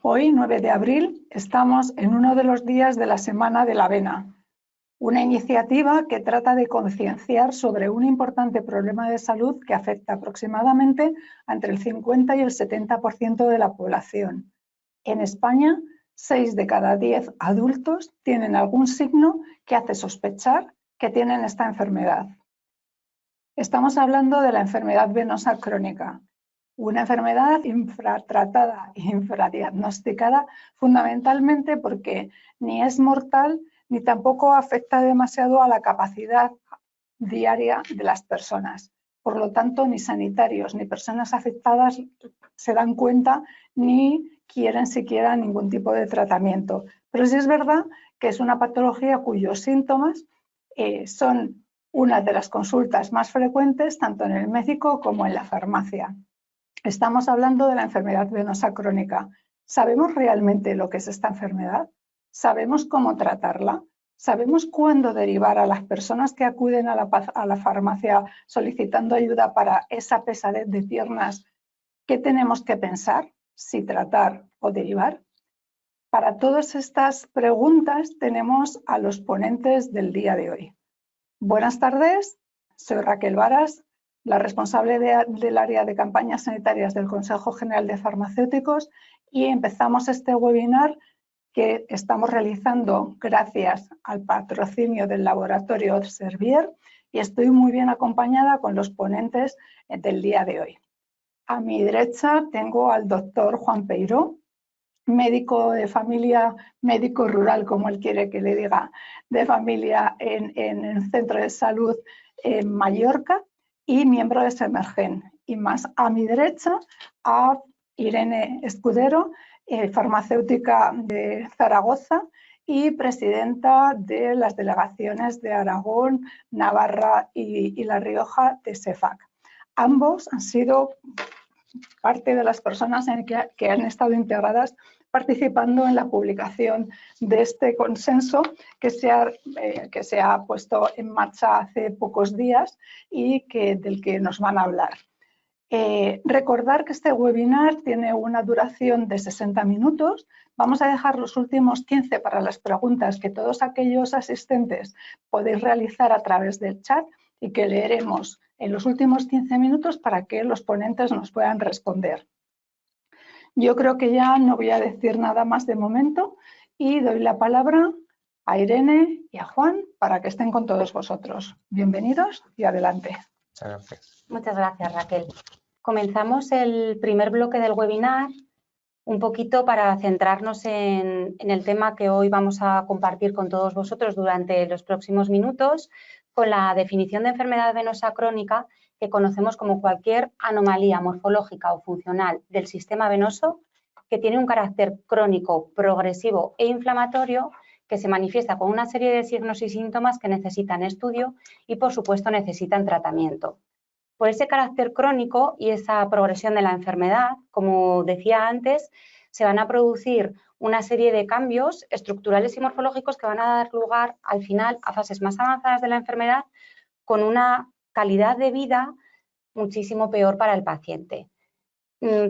Hoy, 9 de abril, estamos en uno de los días de la Semana de la Avena, una iniciativa que trata de concienciar sobre un importante problema de salud que afecta aproximadamente a entre el 50 y el 70% de la población. En España, 6 de cada 10 adultos tienen algún signo que hace sospechar que tienen esta enfermedad. Estamos hablando de la enfermedad venosa crónica, una enfermedad infratratada e infradiagnosticada fundamentalmente porque ni es mortal ni tampoco afecta demasiado a la capacidad diaria de las personas. Por lo tanto, ni sanitarios ni personas afectadas se dan cuenta ni quieren siquiera ningún tipo de tratamiento. Pero sí es verdad que es una patología cuyos síntomas son una de las consultas más frecuentes tanto en el médico como en la farmacia. Estamos hablando de la enfermedad venosa crónica. ¿Sabemos realmente lo que es esta enfermedad? ¿Sabemos cómo tratarla? ¿Sabemos cuándo derivar a las personas que acuden a la farmacia solicitando ayuda para esa pesadez de piernas? ¿Qué tenemos que pensar? ¿Si tratar o derivar? Para todas estas preguntas tenemos a los ponentes del día de hoy. Buenas tardes, soy Raquel Varas, la responsable del área de campañas sanitarias del Consejo General de Farmacéuticos, y empezamos este webinar que estamos realizando gracias al patrocinio del laboratorio Servier, y estoy muy bien acompañada con los ponentes del día de hoy. A mi derecha tengo al doctor Juan Peiró, médico de familia, médico rural, como él quiere que le diga, de familia en el centro de salud en Mallorca y miembro de Semergen. Y más a mi derecha a Irene Escudero, farmacéutica de Zaragoza y presidenta de las delegaciones de Aragón, Navarra y La Rioja de SEFAC. Ambos han sido parte de las personas que han estado integradas participando en la publicación de este consenso que se ha puesto en marcha hace pocos días y del que nos van a hablar. Recordar que este webinar tiene una duración de 60 minutos. Vamos a dejar los últimos 15 para las preguntas que todos aquellos asistentes podéis realizar a través del chat y que leeremos en los últimos 15 minutos para que los ponentes nos puedan responder. Yo creo que ya no voy a decir nada más de momento y doy la palabra a Irene y a Juan para que estén con todos vosotros. Bienvenidos y adelante. Muchas gracias. Muchas gracias, Raquel. Comenzamos el primer bloque del webinar un poquito para centrarnos en el tema que hoy vamos a compartir con todos vosotros durante los próximos minutos, con la definición de enfermedad venosa crónica, que conocemos como cualquier anomalía morfológica o funcional del sistema venoso que tiene un carácter crónico, progresivo e inflamatorio, que se manifiesta con una serie de signos y síntomas que necesitan estudio y, por supuesto, necesitan tratamiento. Por ese carácter crónico y esa progresión de la enfermedad, como decía antes, se van a producir una serie de cambios estructurales y morfológicos que van a dar lugar al final a fases más avanzadas de la enfermedad con una calidad de vida muchísimo peor para el paciente.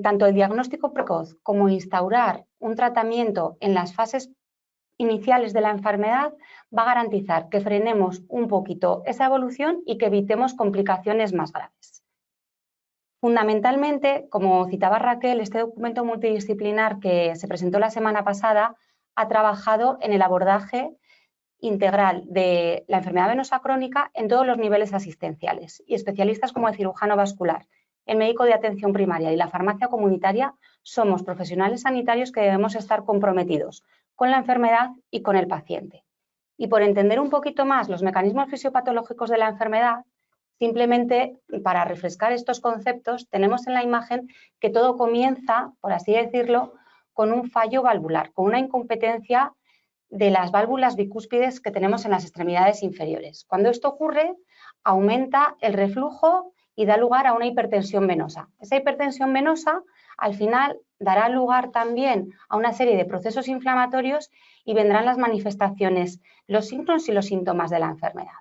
Tanto el diagnóstico precoz como instaurar un tratamiento en las fases iniciales de la enfermedad va a garantizar que frenemos un poquito esa evolución y que evitemos complicaciones más graves. Fundamentalmente, como citaba Raquel, este documento multidisciplinar que se presentó la semana pasada ha trabajado en el abordaje integral de la enfermedad venosa crónica en todos los niveles asistenciales, y especialistas como el cirujano vascular, el médico de atención primaria y la farmacia comunitaria somos profesionales sanitarios que debemos estar comprometidos con la enfermedad y con el paciente. Y por entender un poquito más los mecanismos fisiopatológicos de la enfermedad, simplemente para refrescar estos conceptos, tenemos en la imagen que todo comienza, por así decirlo, con un fallo valvular, con una incompetencia de las válvulas bicúspides que tenemos en las extremidades inferiores. Cuando esto ocurre, aumenta el reflujo y da lugar a una hipertensión venosa. Esa hipertensión venosa, al final, dará lugar también a una serie de procesos inflamatorios y vendrán las manifestaciones, los signos y los síntomas de la enfermedad.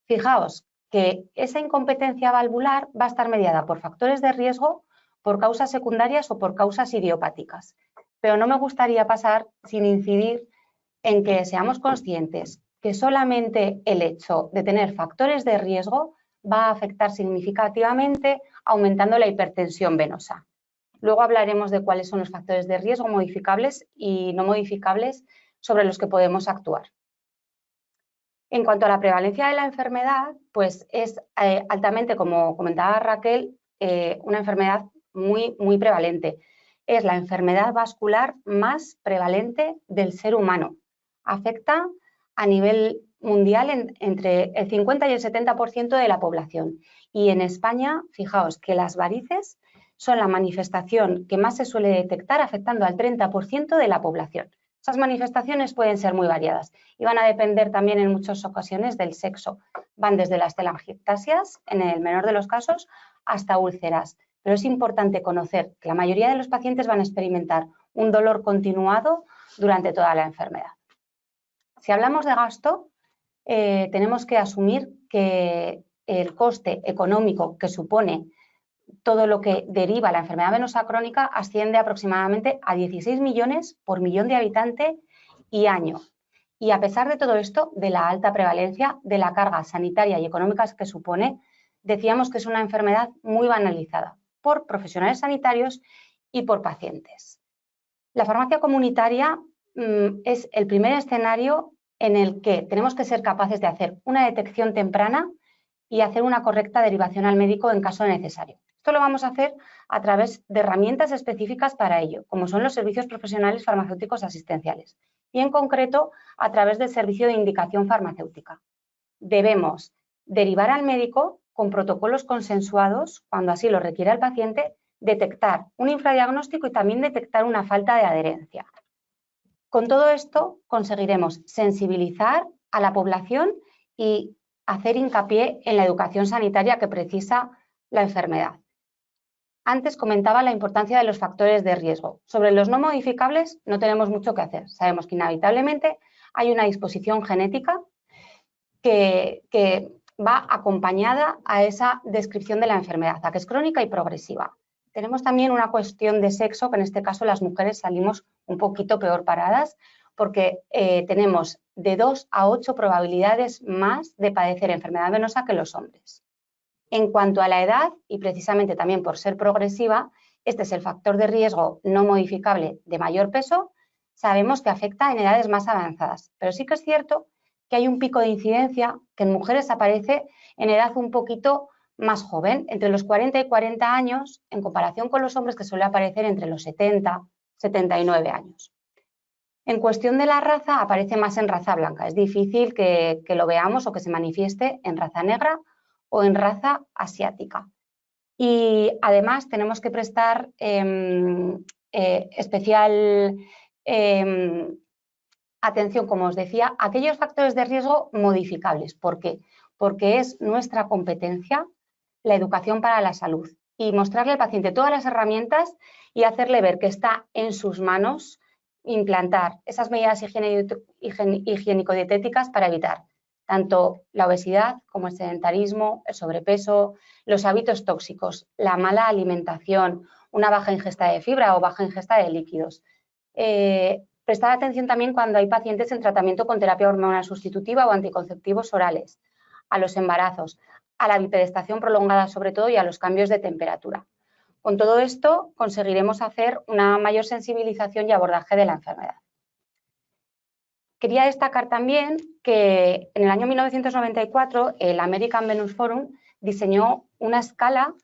Fijaos que esa incompetencia valvular va a estar mediada por factores de riesgo, por causas secundarias o por causas idiopáticas. pero no me gustaría pasar sin incidir en que seamos conscientes que solamente el hecho de tener factores de riesgo va a afectar significativamente aumentando la hipertensión venosa. Luego hablaremos de cuáles son los factores de riesgo modificables y no modificables sobre los que podemos actuar. En cuanto a la prevalencia de la enfermedad, pues es altamente, como comentaba Raquel, una enfermedad muy prevalente. Es la enfermedad vascular más prevalente del ser humano. Afecta a nivel mundial entre el 50 y el 70% de la población. Y en España, fijaos que las varices son la manifestación que más se suele detectar, afectando al 30% de la población. Esas manifestaciones pueden ser muy variadas y van a depender también en muchas ocasiones del sexo. Van desde las telangiectasias, en el menor de los casos, hasta úlceras. Pero es importante conocer que la mayoría de los pacientes van a experimentar un dolor continuado durante toda la enfermedad. Si hablamos de gasto, tenemos que asumir que el coste económico que supone todo lo que deriva la enfermedad venosa crónica asciende aproximadamente a 16 millones por millón de habitante y año. Y a pesar de todo esto, de la alta prevalencia, de la carga sanitaria y económica que supone, decíamos que es una enfermedad muy banalizada por profesionales sanitarios y por pacientes. La farmacia comunitaria es el primer escenario en el que tenemos que ser capaces de hacer una detección temprana y hacer una correcta derivación al médico en caso necesario. Esto lo vamos a hacer a través de herramientas específicas para ello, como son los servicios profesionales farmacéuticos asistenciales y, en concreto, a través del servicio de indicación farmacéutica. Debemos derivar al médico con protocolos consensuados, cuando así lo requiera el paciente, detectar un infradiagnóstico y también detectar una falta de adherencia. Con todo esto conseguiremos sensibilizar a la población y hacer hincapié en la educación sanitaria que precisa la enfermedad. Antes comentaba la importancia de los factores de riesgo. Sobre los no modificables no tenemos mucho que hacer. Sabemos que inevitablemente hay una disposición genética que va acompañada a esa descripción de la enfermedad, a que es crónica y progresiva. Tenemos también una cuestión de sexo, que en este caso las mujeres salimos un poquito peor paradas, porque tenemos de 2 a 8 probabilidades más de padecer enfermedad venosa que los hombres. En cuanto a la edad, y precisamente también por ser progresiva, este es el factor de riesgo no modificable de mayor peso, sabemos que afecta en edades más avanzadas, pero sí que es cierto que hay un pico de incidencia que en mujeres aparece en edad un poquito más joven, entre los 40 y 40 años, en comparación con los hombres que suele aparecer entre los 70 y 79 años. En cuestión de la raza, aparece más en raza blanca. Es difícil que lo veamos o que se manifieste en raza negra o en raza asiática. Y además tenemos que prestar especial atención, como os decía, a aquellos factores de riesgo modificables. ¿Por qué? Porque es nuestra competencia la educación para la salud y mostrarle al paciente todas las herramientas y hacerle ver que está en sus manos implantar esas medidas higiénico-dietéticas para evitar tanto la obesidad como el sedentarismo, el sobrepeso, los hábitos tóxicos, la mala alimentación, una baja ingesta de fibra o baja ingesta de líquidos. Prestar atención también cuando hay pacientes en tratamiento con terapia hormonal sustitutiva o anticonceptivos orales, a los embarazos, a la bipedestación prolongada sobre todo y a los cambios de temperatura. Con todo esto conseguiremos hacer una mayor sensibilización y abordaje de la enfermedad. Quería destacar también que en el año 1994 el American Venous Forum diseñó una escala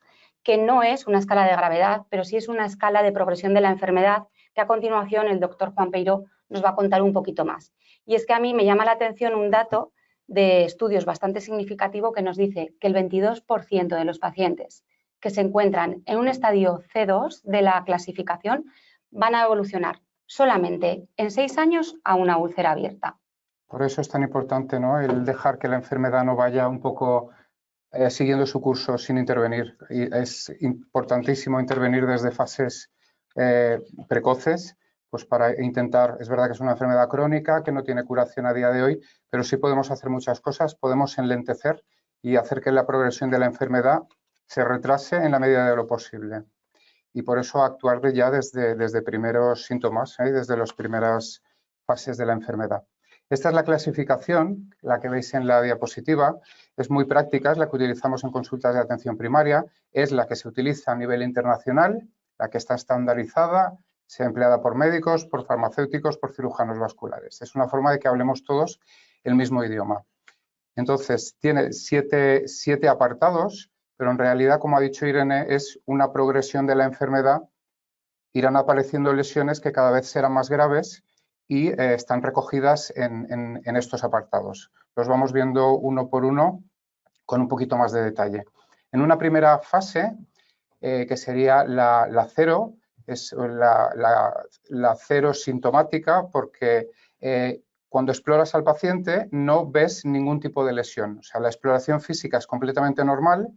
que no es una escala de gravedad, pero sí es una escala de progresión de la enfermedad, que a continuación el doctor Juan Peiró nos va a contar un poquito más. Y es que a mí me llama la atención un dato de estudios bastante significativo que nos dice que el 22% de los pacientes que se encuentran en un estadio C2 de la clasificación van a evolucionar solamente en 6 años a una úlcera abierta. Por eso es tan importante, ¿no?, el dejar que la enfermedad no vaya un poco siguiendo su curso sin intervenir. Y es importantísimo intervenir desde fases precoces, pues para intentar, es verdad que es una enfermedad crónica que no tiene curación a día de hoy, pero sí podemos hacer muchas cosas, podemos enlentecer y hacer que la progresión de la enfermedad se retrase en la medida de lo posible. y por eso actuar ya desde primeros síntomas, desde las primeras fases de la enfermedad. Esta es la clasificación, la que veis en la diapositiva, es muy práctica, es la que utilizamos en consultas de atención primaria, es la que se utiliza a nivel internacional, la que está estandarizada, sea empleada por médicos, por farmacéuticos, por cirujanos vasculares. Es una forma de que hablemos todos el mismo idioma. Entonces, tiene siete apartados, pero en realidad, como ha dicho Irene, es una progresión de la enfermedad. Irán apareciendo lesiones que cada vez serán más graves y están recogidas en estos apartados. Los vamos viendo uno por uno con un poquito más de detalle. En una primera fase, que sería la cero, es la cero sintomática, porque cuando exploras al paciente no ves ningún tipo de lesión. O sea, la exploración física es completamente normal,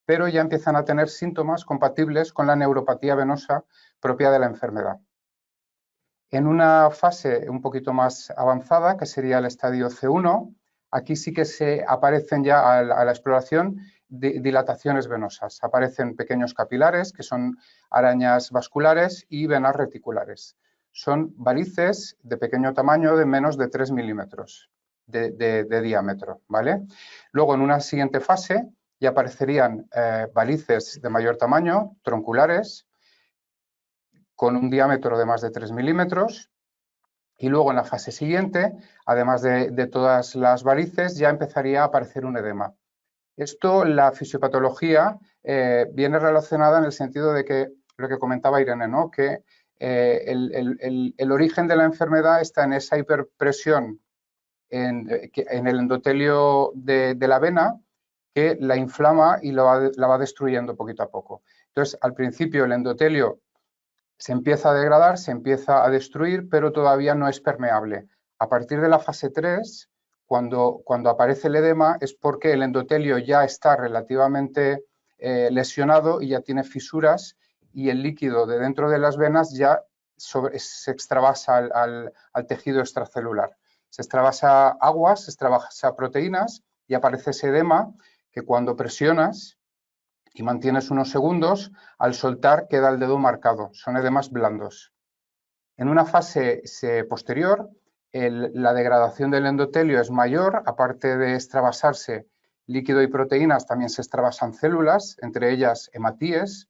pero ya empiezan a tener síntomas compatibles con la neuropatía venosa propia de la enfermedad. En una fase un poquito más avanzada, que sería el estadio C1, aquí sí que se aparecen ya a la exploración dilataciones venosas. Aparecen pequeños capilares, que son arañas vasculares, y venas reticulares. Son varices de pequeño tamaño, de menos de 3 milímetros de diámetro, ¿vale? Luego, en una siguiente fase, ya aparecerían varices de mayor tamaño, tronculares, con un diámetro de más de 3 milímetros, y luego en la fase siguiente, además de todas las varices, ya empezaría a aparecer un edema. Esto, la fisiopatología, viene relacionada en el sentido de que, lo que comentaba Irene, ¿no? Que el origen de la enfermedad está en esa hiperpresión en el endotelio de la vena, que la inflama y la va destruyendo poquito a poco. Entonces, al principio el endotelio se empieza a degradar, se empieza a destruir, pero todavía no es permeable. A partir de la fase 3, cuando aparece el edema, es porque el endotelio ya está relativamente lesionado y ya tiene fisuras, y el líquido de dentro de las venas ya se extravasa al tejido extracelular. Se extravasa agua, se extravasa proteínas y aparece ese edema que cuando presionas y mantienes unos segundos, al soltar queda el dedo marcado, son edemas blandos. En una fase posterior, la degradación del endotelio es mayor, aparte de extravasarse líquido y proteínas, también se extravasan células, entre ellas hematíes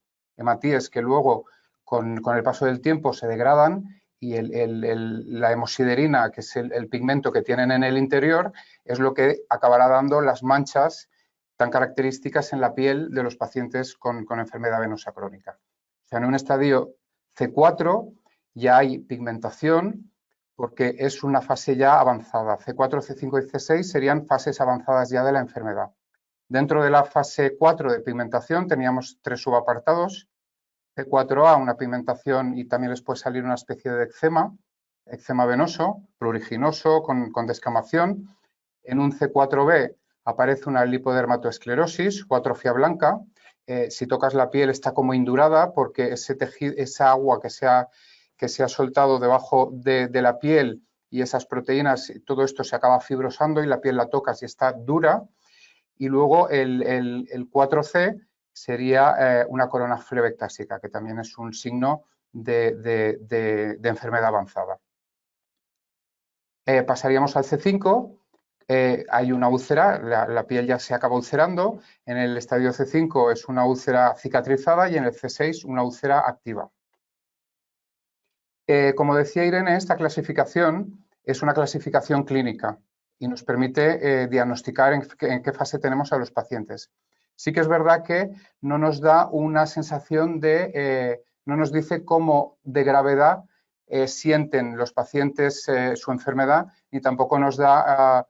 que luego con el paso del tiempo se degradan, y la hemosiderina, que es el pigmento que tienen en el interior, es lo que acabará dando las manchas tan características en la piel de los pacientes con enfermedad venosa crónica. O sea, en un estadio C4 ya hay pigmentación, porque es una fase ya avanzada. C4, C5 y C6 serían fases avanzadas ya de la enfermedad. Dentro de la fase 4 de pigmentación teníamos 3 subapartados. C4A, una pigmentación, y también les puede salir una especie de eczema venoso, pruriginoso, con descamación. En un C4B aparece una lipodermatoesclerosis o atrofia blanca. Si tocas la piel está como indurada, porque esa agua que se ha soltado debajo de la piel y esas proteínas, todo esto se acaba fibrosando y la piel la tocas y está dura. Y luego el 4C sería una corona flebectásica, que también es un signo de enfermedad avanzada. Pasaríamos al C5. Hay una úlcera, la piel ya se acaba ulcerando. En el estadio C5 es una úlcera cicatrizada y en el C6 una úlcera activa. Como decía Irene, esta clasificación es una clasificación clínica y nos permite diagnosticar en qué fase tenemos a los pacientes. Sí que es verdad que no nos da una sensación no nos dice cómo de gravedad sienten los pacientes su enfermedad, ni tampoco nos da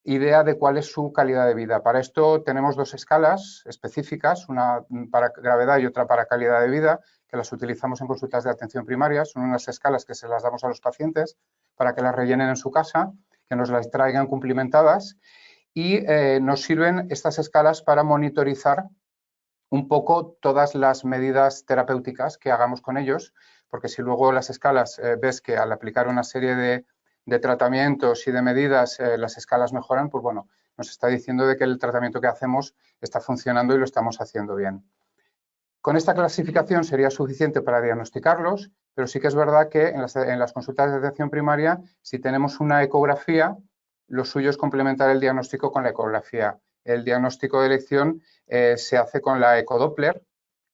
idea de cuál es su calidad de vida. Para esto tenemos 2 escalas específicas, una para gravedad y otra para calidad de vida, que las utilizamos en consultas de atención primaria. Son unas escalas que se las damos a los pacientes para que las rellenen en su casa, que nos las traigan cumplimentadas, y nos sirven estas escalas para monitorizar un poco todas las medidas terapéuticas que hagamos con ellos, porque si luego las escalas ves que al aplicar una serie de tratamientos y de medidas las escalas mejoran, pues bueno, nos está diciendo de que el tratamiento que hacemos está funcionando y lo estamos haciendo bien. Con esta clasificación sería suficiente para diagnosticarlos, pero sí que es verdad que en las consultas de atención primaria, si tenemos una ecografía, lo suyo es complementar el diagnóstico con la ecografía. El diagnóstico de elección se hace con la ecodoppler.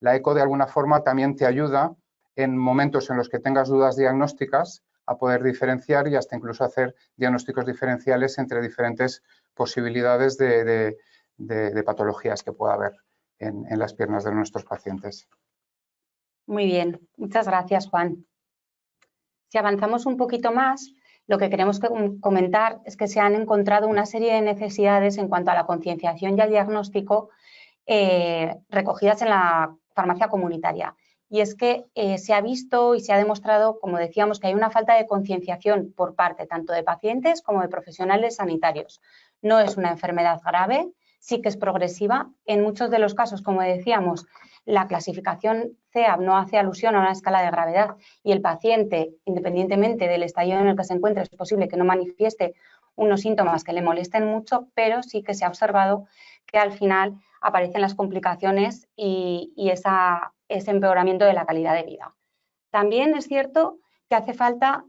La eco, de alguna forma, también te ayuda en momentos en los que tengas dudas diagnósticas a poder diferenciar y hasta incluso hacer diagnósticos diferenciales entre diferentes posibilidades de patologías que pueda haber en las piernas de nuestros pacientes. Muy bien, muchas gracias, Juan. Si avanzamos un poquito más, lo que queremos comentar es que se han encontrado una serie de necesidades en cuanto a la concienciación y al diagnóstico recogidas en la farmacia comunitaria. Y es que se ha visto y se ha demostrado, como decíamos, que hay una falta de concienciación por parte tanto de pacientes como de profesionales sanitarios. No es una enfermedad grave, sí que es progresiva. En muchos de los casos, como decíamos, la clasificación CEAP no hace alusión a una escala de gravedad y el paciente, independientemente del estadio en el que se encuentre, es posible que no manifieste unos síntomas que le molesten mucho, pero sí que se ha observado que al final aparecen las complicaciones y ese empeoramiento de la calidad de vida. También es cierto que hace falta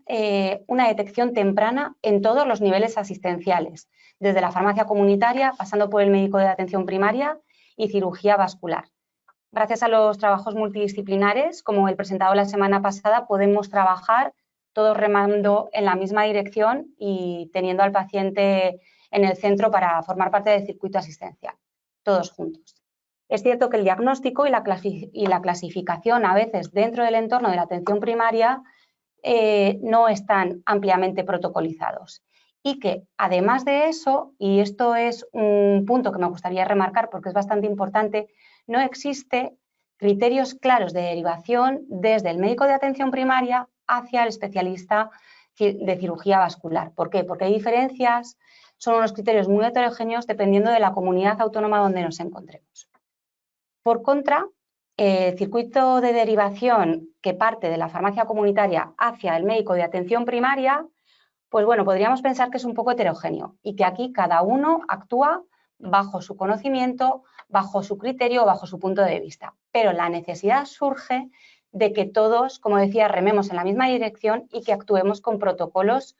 una detección temprana en todos los niveles asistenciales, desde la farmacia comunitaria, pasando por el médico de atención primaria y cirugía vascular. Gracias a los trabajos multidisciplinares, como el presentado la semana pasada, podemos trabajar todos remando en la misma dirección y teniendo al paciente en el centro para formar parte del circuito asistencial, todos juntos. Es cierto que el diagnóstico y la clasificación a veces dentro del entorno de la atención primaria no están ampliamente protocolizados y que además de eso, y esto es un punto que me gustaría remarcar porque es bastante importante, no existe criterios claros de derivación desde el médico de atención primaria hacia el especialista de cirugía vascular. ¿Por qué? Porque hay diferencias, son unos criterios muy heterogéneos dependiendo de la comunidad autónoma donde nos encontremos. Por contra, el circuito de derivación que parte de la farmacia comunitaria hacia el médico de atención primaria, pues bueno, podríamos pensar que es un poco heterogéneo y que aquí cada uno actúa bajo su conocimiento, bajo su criterio o bajo su punto de vista. Pero la necesidad surge de que todos, como decía, rememos en la misma dirección y que actuemos con protocolos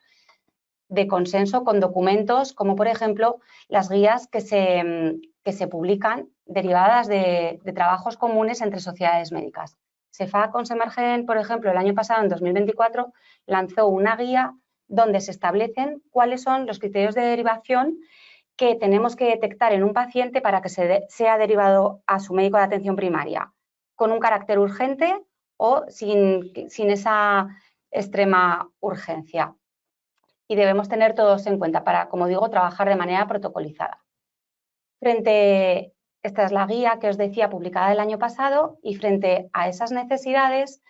de consenso, con documentos, como por ejemplo las guías que se publican derivadas de trabajos comunes entre sociedades médicas. SEFA Consemergen, por ejemplo, el año pasado, en 2024, lanzó una guía donde se establecen cuáles son los criterios de derivación que tenemos que detectar en un paciente para que sea derivado a su médico de atención primaria, con un carácter urgente o sin esa extrema urgencia. Y debemos tener todos en cuenta para, como digo, trabajar de manera protocolizada. Esta es la guía que os decía publicada el año pasado y frente a esas necesidades,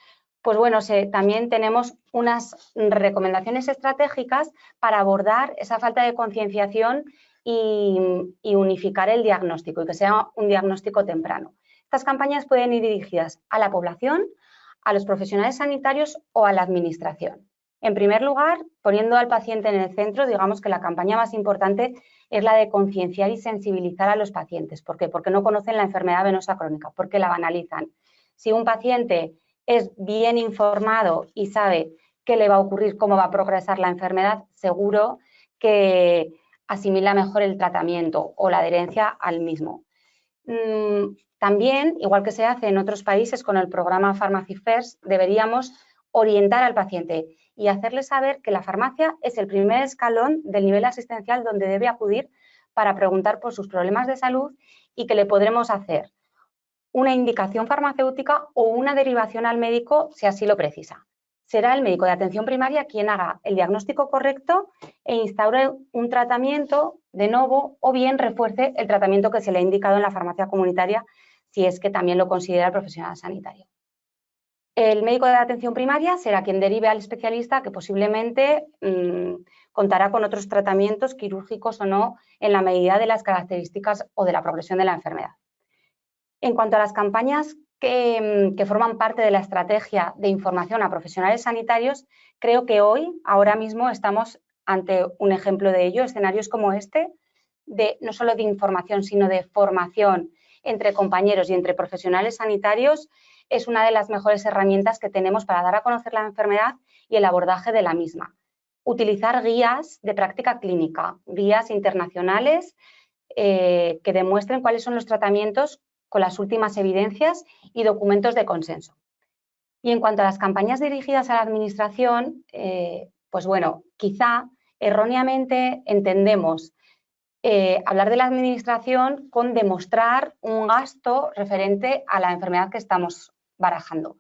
pues bueno, también tenemos unas recomendaciones estratégicas para abordar esa falta de concienciación y unificar el diagnóstico y que sea un diagnóstico temprano. Estas campañas pueden ir dirigidas a la población, a los profesionales sanitarios o a la administración. En primer lugar, poniendo al paciente en el centro, digamos que la campaña más importante es la de concienciar y sensibilizar a los pacientes. ¿Por qué? Porque no conocen la enfermedad venosa crónica, porque la banalizan. Si un paciente es bien informado y sabe qué le va a ocurrir, cómo va a progresar la enfermedad, seguro que asimila mejor el tratamiento o la adherencia al mismo. También, igual que se hace en otros países con el programa Pharmacy First, deberíamos orientar al paciente y hacerle saber que la farmacia es el primer escalón del nivel asistencial donde debe acudir para preguntar por sus problemas de salud y que le podremos hacer una indicación farmacéutica o una derivación al médico si así lo precisa. Será el médico de atención primaria quien haga el diagnóstico correcto e instaure un tratamiento de nuevo o bien refuerce el tratamiento que se le ha indicado en la farmacia comunitaria si es que también lo considera el profesional sanitario. El médico de atención primaria será quien derive al especialista que posiblemente contará con otros tratamientos quirúrgicos o no en la medida de las características o de la progresión de la enfermedad. En cuanto a las campañas que forman parte de la estrategia de información a profesionales sanitarios, creo que ahora mismo, estamos ante un ejemplo de ello, escenarios como este, no solo de información, sino de formación entre compañeros y entre profesionales sanitarios es una de las mejores herramientas que tenemos para dar a conocer la enfermedad y el abordaje de la misma. Utilizar guías de práctica clínica, guías internacionales que demuestren cuáles son los tratamientos con las últimas evidencias y documentos de consenso. Y en cuanto a las campañas dirigidas a la administración, pues bueno, quizá erróneamente entendemos hablar de la administración con demostrar un gasto referente a la enfermedad que estamos barajando.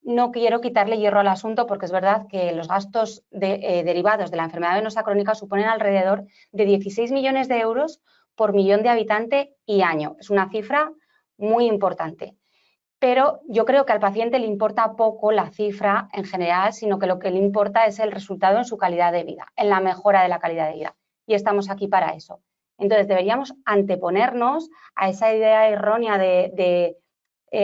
No quiero quitarle hierro al asunto porque es verdad que los gastos derivados de la enfermedad venosa crónica suponen alrededor de 16 millones de euros por millón de habitante y año. Es una cifra muy importante. Pero yo creo que al paciente le importa poco la cifra en general, sino que lo que le importa es el resultado en su calidad de vida, en la mejora de la calidad de vida. Y estamos aquí para eso. Entonces, deberíamos anteponernos a esa idea errónea de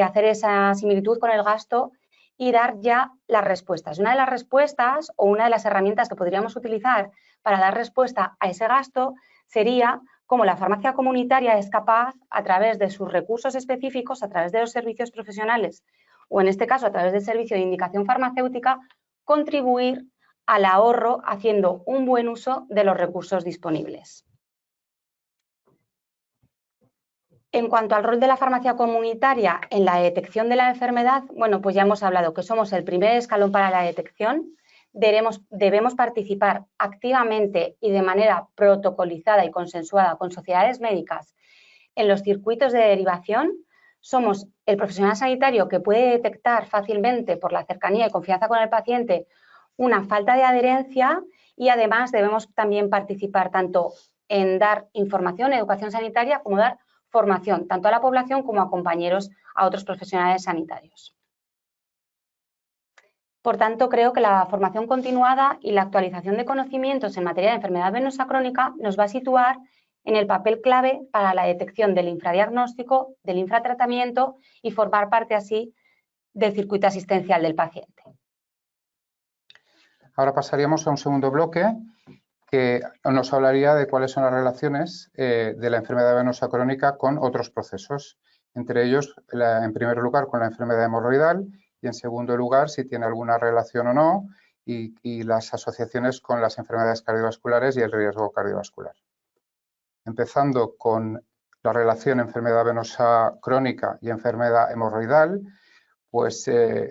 hacer esa similitud con el gasto y dar ya las respuestas. Una de las respuestas o una de las herramientas que podríamos utilizar para dar respuesta a ese gasto sería cómo la farmacia comunitaria es capaz, a través de sus recursos específicos, a través de los servicios profesionales o, en este caso, a través del servicio de indicación farmacéutica, contribuir al ahorro haciendo un buen uso de los recursos disponibles. En cuanto al rol de la farmacia comunitaria en la detección de la enfermedad, bueno, pues ya hemos hablado que somos el primer escalón para la detección. Debemos participar activamente y de manera protocolizada y consensuada con sociedades médicas en los circuitos de derivación. Somos el profesional sanitario que puede detectar fácilmente, por la cercanía y confianza con el paciente, una falta de adherencia y además debemos también participar tanto en dar información, educación sanitaria, como dar formación, tanto a la población como a compañeros, a otros profesionales sanitarios. Por tanto, creo que la formación continuada y la actualización de conocimientos en materia de enfermedad venosa crónica nos va a situar en el papel clave para la detección del infradiagnóstico, del infratratamiento y formar parte así del circuito asistencial del paciente. Ahora pasaríamos a un segundo bloque que nos hablaría de cuáles son las relaciones de la enfermedad venosa crónica con otros procesos, entre ellos, en primer lugar, con la enfermedad hemorroidal y, en segundo lugar, si tiene alguna relación o no y las asociaciones con las enfermedades cardiovasculares y el riesgo cardiovascular. Empezando con la relación enfermedad venosa crónica y enfermedad hemorroidal, pues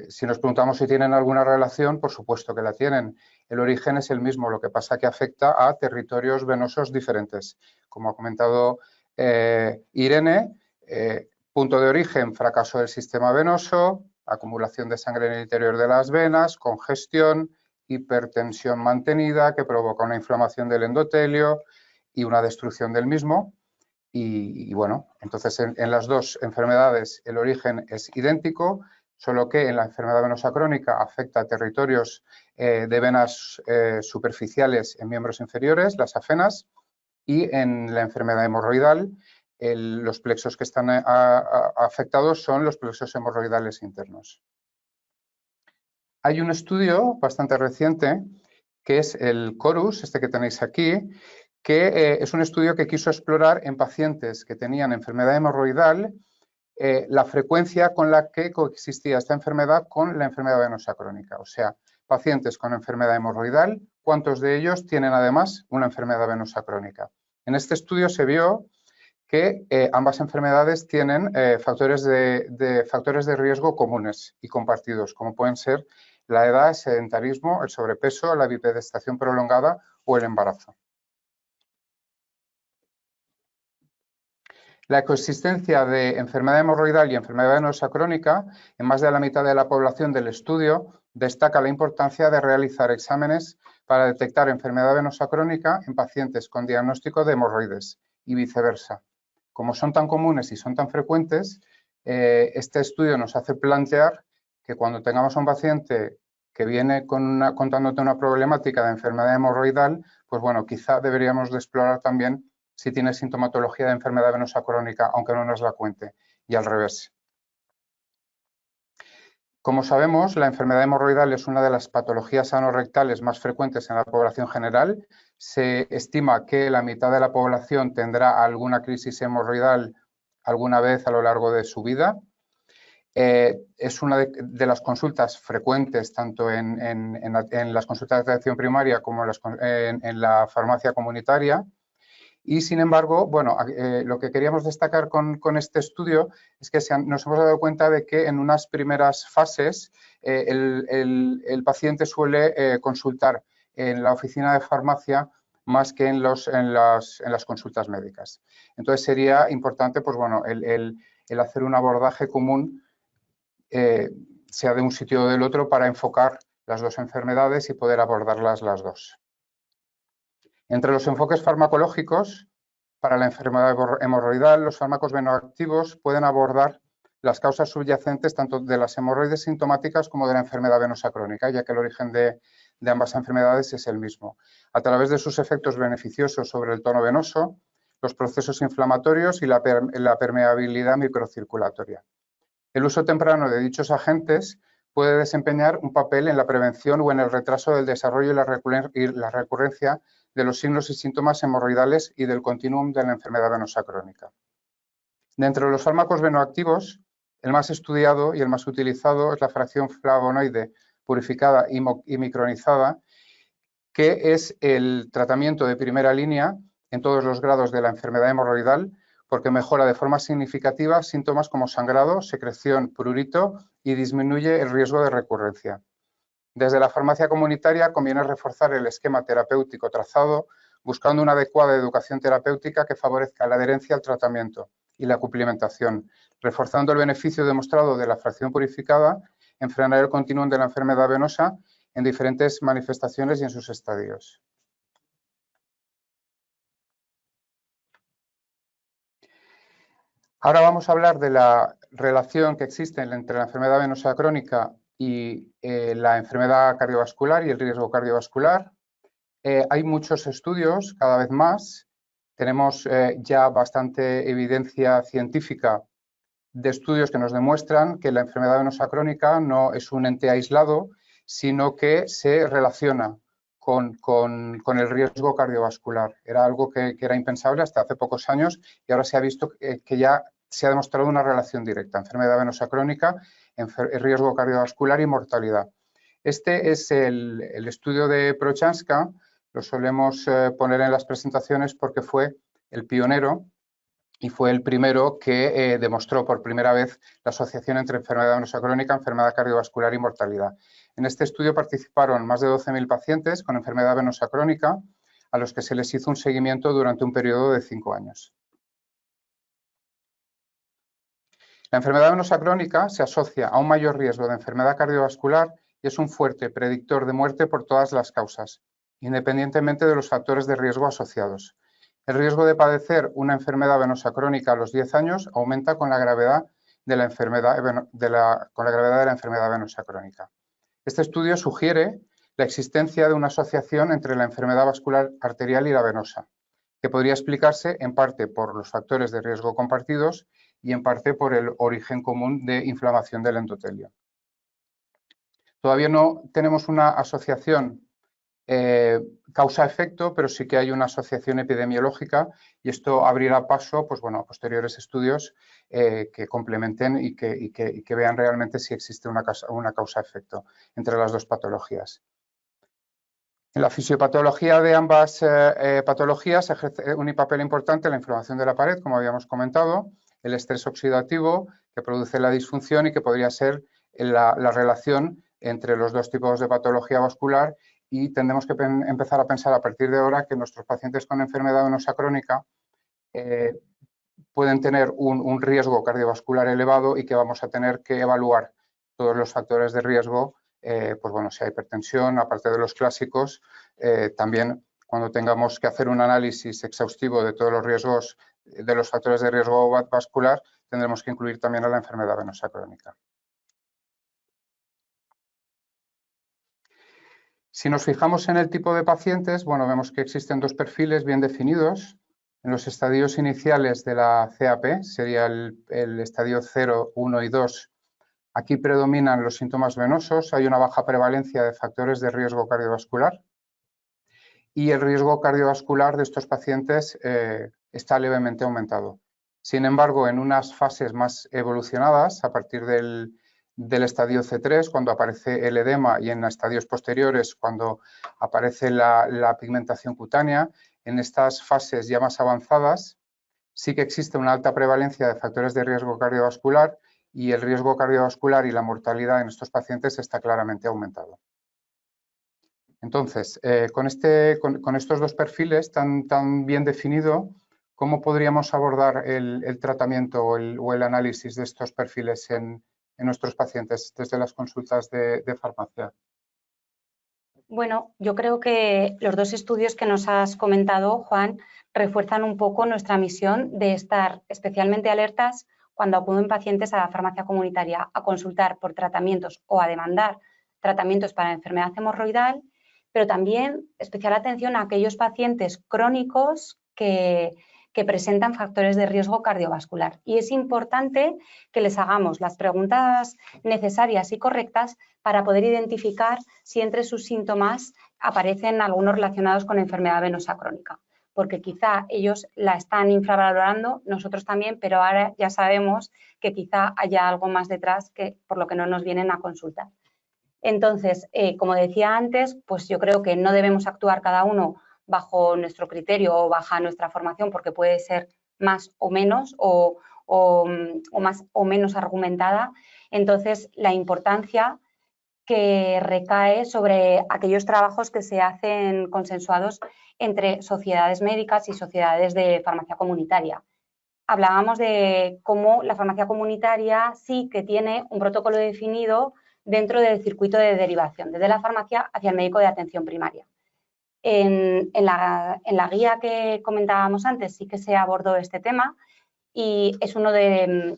si nos preguntamos si tienen alguna relación, por supuesto que la tienen. El origen es el mismo, lo que pasa que afecta a territorios venosos diferentes. Como ha comentado Irene, punto de origen, fracaso del sistema venoso, acumulación de sangre en el interior de las venas, congestión, hipertensión mantenida que provoca una inflamación del endotelio y una destrucción del mismo. Y bueno, entonces en las dos enfermedades el origen es idéntico, solo que en la enfermedad venosa crónica afecta a territorios de venas superficiales en miembros inferiores, las afenas, y en la enfermedad hemorroidal los plexos que están afectados son los plexos hemorroidales internos. Hay un estudio bastante reciente que es el CORUS, este que tenéis aquí, que es un estudio que quiso explorar en pacientes que tenían enfermedad hemorroidal la frecuencia con la que coexistía esta enfermedad con la enfermedad venosa crónica. O sea, pacientes con enfermedad hemorroidal, ¿cuántos de ellos tienen además una enfermedad venosa crónica? En este estudio se vio que ambas enfermedades tienen factores de riesgo comunes y compartidos, como pueden ser la edad, el sedentarismo, el sobrepeso, la bipedestación prolongada o el embarazo. La coexistencia de enfermedad hemorroidal y enfermedad venosa crónica en más de la mitad de la población del estudio destaca la importancia de realizar exámenes para detectar enfermedad venosa crónica en pacientes con diagnóstico de hemorroides y viceversa. Como son tan comunes y son tan frecuentes, este estudio nos hace plantear que cuando tengamos a un paciente que viene contándote una problemática de enfermedad hemorroidal, pues bueno, quizá deberíamos de explorar también si tiene sintomatología de enfermedad venosa crónica, aunque no nos la cuente, y al revés. Como sabemos, la enfermedad hemorroidal es una de las patologías anorrectales más frecuentes en la población general. Se estima que la mitad de la población tendrá alguna crisis hemorroidal alguna vez a lo largo de su vida. Es una de las consultas frecuentes tanto en las consultas de atención primaria como en la farmacia comunitaria. Y, sin embargo, bueno, lo que queríamos destacar con este estudio es que nos hemos dado cuenta de que en unas primeras fases el paciente suele consultar en la oficina de farmacia más que en las consultas médicas. Entonces, sería importante, pues bueno, el hacer un abordaje común, sea de un sitio o del otro, para enfocar las dos enfermedades y poder abordarlas las dos. Entre los enfoques farmacológicos, para la enfermedad hemorroidal, los fármacos venoactivos pueden abordar las causas subyacentes tanto de las hemorroides sintomáticas como de la enfermedad venosa crónica, ya que el origen de ambas enfermedades es el mismo. A través de sus efectos beneficiosos sobre el tono venoso, los procesos inflamatorios y la permeabilidad microcirculatoria. El uso temprano de dichos agentes puede desempeñar un papel en la prevención o en el retraso del desarrollo y la recurrencia de los signos y síntomas hemorroidales y del continuum de la enfermedad venosa crónica. De entre los fármacos venoactivos, el más estudiado y el más utilizado es la fracción flavonoide purificada y micronizada, que es el tratamiento de primera línea en todos los grados de la enfermedad hemorroidal, porque mejora de forma significativa síntomas como sangrado, secreción, prurito y disminuye el riesgo de recurrencia. Desde la farmacia comunitaria conviene reforzar el esquema terapéutico trazado, buscando una adecuada educación terapéutica que favorezca la adherencia al tratamiento y la cumplimentación, reforzando el beneficio demostrado de la fracción purificada en frenar el continuum de la enfermedad venosa en diferentes manifestaciones y en sus estadios. Ahora vamos a hablar de la relación que existe entre la enfermedad venosa crónica y la enfermedad cardiovascular y el riesgo cardiovascular. Hay muchos estudios, cada vez más. Tenemos ya bastante evidencia científica de estudios que nos demuestran que la enfermedad venosa crónica no es un ente aislado, sino que se relaciona con el riesgo cardiovascular. Era algo que era impensable hasta hace pocos años y ahora se ha visto que ya se ha demostrado una relación directa. Enfermedad venosa crónica, riesgo cardiovascular y mortalidad. Este es el estudio de Prochanska, lo solemos poner en las presentaciones porque fue el pionero y fue el primero que demostró por primera vez la asociación entre enfermedad venosa crónica, enfermedad cardiovascular y mortalidad. En este estudio participaron más de 12.000 pacientes con enfermedad venosa crónica, a los que se les hizo un seguimiento durante un periodo de 5 años. La enfermedad venosa crónica se asocia a un mayor riesgo de enfermedad cardiovascular y es un fuerte predictor de muerte por todas las causas, independientemente de los factores de riesgo asociados. El riesgo de padecer una enfermedad venosa crónica a los 10 años aumenta con la gravedad de la enfermedad venosa crónica. Este estudio sugiere la existencia de una asociación entre la enfermedad vascular arterial y la venosa, que podría explicarse en parte por los factores de riesgo compartidos y en parte por el origen común de inflamación del endotelio. Todavía no tenemos una asociación causa-efecto, pero sí que hay una asociación epidemiológica y esto abrirá paso, pues bueno, a posteriores estudios que complementen y que vean realmente si existe una causa-efecto entre las dos patologías. En la fisiopatología de ambas patologías ejerce un papel importante la inflamación de la pared, como habíamos comentado, el estrés oxidativo que produce la disfunción y que podría ser la relación entre los dos tipos de patología vascular, y tendremos que empezar a pensar a partir de ahora que nuestros pacientes con enfermedad venosa crónica pueden tener un riesgo cardiovascular elevado y que vamos a tener que evaluar todos los factores de riesgo, pues bueno, si hay hipertensión, aparte de los clásicos, también cuando tengamos que hacer un análisis exhaustivo de todos los riesgos, de los factores de riesgo vascular, tendremos que incluir también a la enfermedad venosa crónica. Si nos fijamos en el tipo de pacientes, bueno, vemos que existen dos perfiles bien definidos. En los estadios iniciales de la CAP, sería el estadio 0, 1 y 2, aquí predominan los síntomas venosos, hay una baja prevalencia de factores de riesgo cardiovascular y el riesgo cardiovascular de estos pacientes está levemente aumentado. Sin embargo, en unas fases más evolucionadas, a partir del estadio C3, cuando aparece el edema, y en estadios posteriores, cuando aparece la pigmentación cutánea, en estas fases ya más avanzadas, sí que existe una alta prevalencia de factores de riesgo cardiovascular, y el riesgo cardiovascular y la mortalidad en estos pacientes está claramente aumentado. Entonces, con estos dos perfiles tan bien definidos, ¿cómo podríamos abordar el tratamiento o el análisis de estos perfiles en nuestros pacientes desde las consultas de farmacia? Bueno, yo creo que los dos estudios que nos has comentado, Juan, refuerzan un poco nuestra misión de estar especialmente alertas cuando acuden pacientes a la farmacia comunitaria a consultar por tratamientos o a demandar tratamientos para enfermedad hemorroidal, pero también especial atención a aquellos pacientes crónicos que presentan factores de riesgo cardiovascular. Y es importante que les hagamos las preguntas necesarias y correctas para poder identificar si entre sus síntomas aparecen algunos relacionados con enfermedad venosa crónica, porque quizá ellos la están infravalorando, nosotros también, pero ahora ya sabemos que quizá haya algo más detrás que por lo que no nos vienen a consultar. Entonces, como decía antes, pues yo creo que no debemos actuar cada uno bajo nuestro criterio o bajo nuestra formación, porque puede ser más o menos o más o menos argumentada. Entonces, la importancia que recae sobre aquellos trabajos que se hacen consensuados entre sociedades médicas y sociedades de farmacia comunitaria. Hablábamos de cómo la farmacia comunitaria sí que tiene un protocolo definido dentro del circuito de derivación, desde la farmacia hacia el médico de atención primaria. En la guía que comentábamos antes sí que se abordó este tema y es una de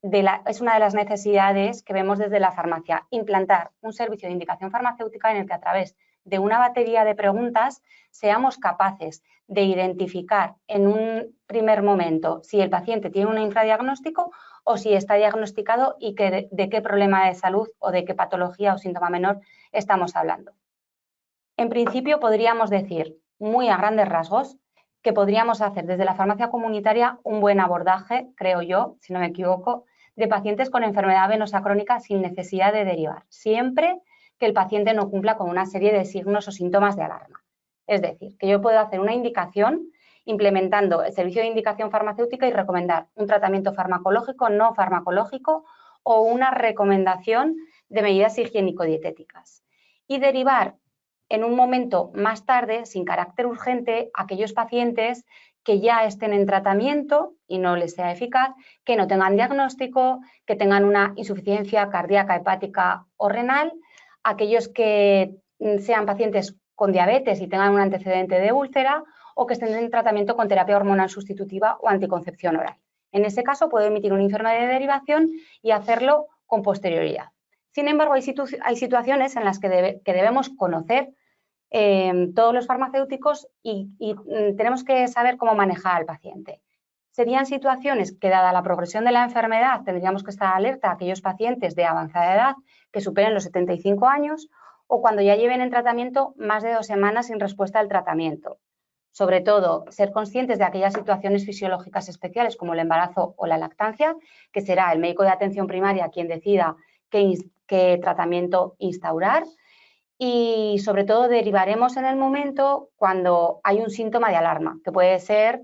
las necesidades que vemos desde la farmacia, implantar un servicio de indicación farmacéutica en el que a través de una batería de preguntas seamos capaces de identificar en un primer momento si el paciente tiene un infradiagnóstico o si está diagnosticado y de qué problema de salud o de qué patología o síntoma menor estamos hablando. En principio, podríamos decir, muy a grandes rasgos, que podríamos hacer desde la farmacia comunitaria un buen abordaje, creo yo, si no me equivoco, de pacientes con enfermedad venosa crónica sin necesidad de derivar, siempre que el paciente no cumpla con una serie de signos o síntomas de alarma. Es decir, que yo puedo hacer una indicación implementando el servicio de indicación farmacéutica y recomendar un tratamiento farmacológico, no farmacológico o una recomendación de medidas higiénico-dietéticas. Y derivar en un momento más tarde, sin carácter urgente, aquellos pacientes que ya estén en tratamiento y no les sea eficaz, que no tengan diagnóstico, que tengan una insuficiencia cardíaca, hepática o renal, aquellos que sean pacientes con diabetes y tengan un antecedente de úlcera o que estén en tratamiento con terapia hormonal sustitutiva o anticoncepción oral. En ese caso, puedo emitir un informe de derivación y hacerlo con posterioridad. Sin embargo, hay situaciones en las que debemos conocer todos los farmacéuticos y tenemos que saber cómo manejar al paciente. Serían situaciones que, dada la progresión de la enfermedad, tendríamos que estar alerta a aquellos pacientes de avanzada edad que superen los 75 años o cuando ya lleven en tratamiento más de 2 semanas sin respuesta al tratamiento. Sobre todo, ser conscientes de aquellas situaciones fisiológicas especiales como el embarazo o la lactancia, que será el médico de atención primaria quien decida qué tratamiento instaurar. Y sobre todo derivaremos en el momento cuando hay un síntoma de alarma, que puede ser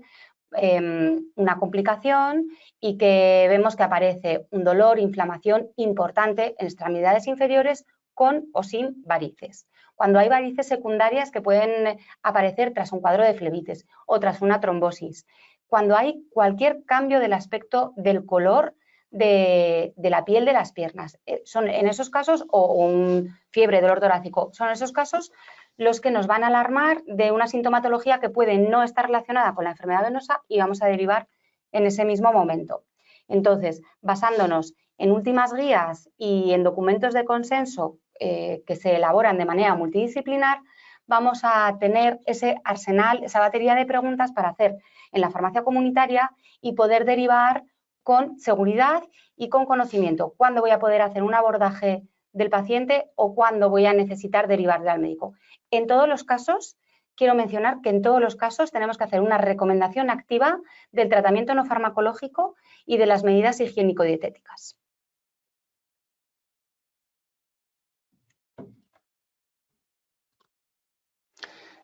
una complicación y que vemos que aparece un dolor, inflamación importante en extremidades inferiores con o sin varices. Cuando hay varices secundarias que pueden aparecer tras un cuadro de flebitis o tras una trombosis. Cuando hay cualquier cambio del aspecto del color de la piel de las piernas. Son en esos casos, o un fiebre, dolor torácico, son esos casos los que nos van a alarmar de una sintomatología que puede no estar relacionada con la enfermedad venosa y vamos a derivar en ese mismo momento. Entonces, basándonos en últimas guías y en documentos de consenso que se elaboran de manera multidisciplinar, vamos a tener ese arsenal, esa batería de preguntas para hacer en la farmacia comunitaria y poder derivar con seguridad y con conocimiento. ¿Cuándo voy a poder hacer un abordaje del paciente o cuándo voy a necesitar derivarle al médico? En todos los casos, quiero mencionar que en todos los casos tenemos que hacer una recomendación activa del tratamiento no farmacológico y de las medidas higiénico-dietéticas.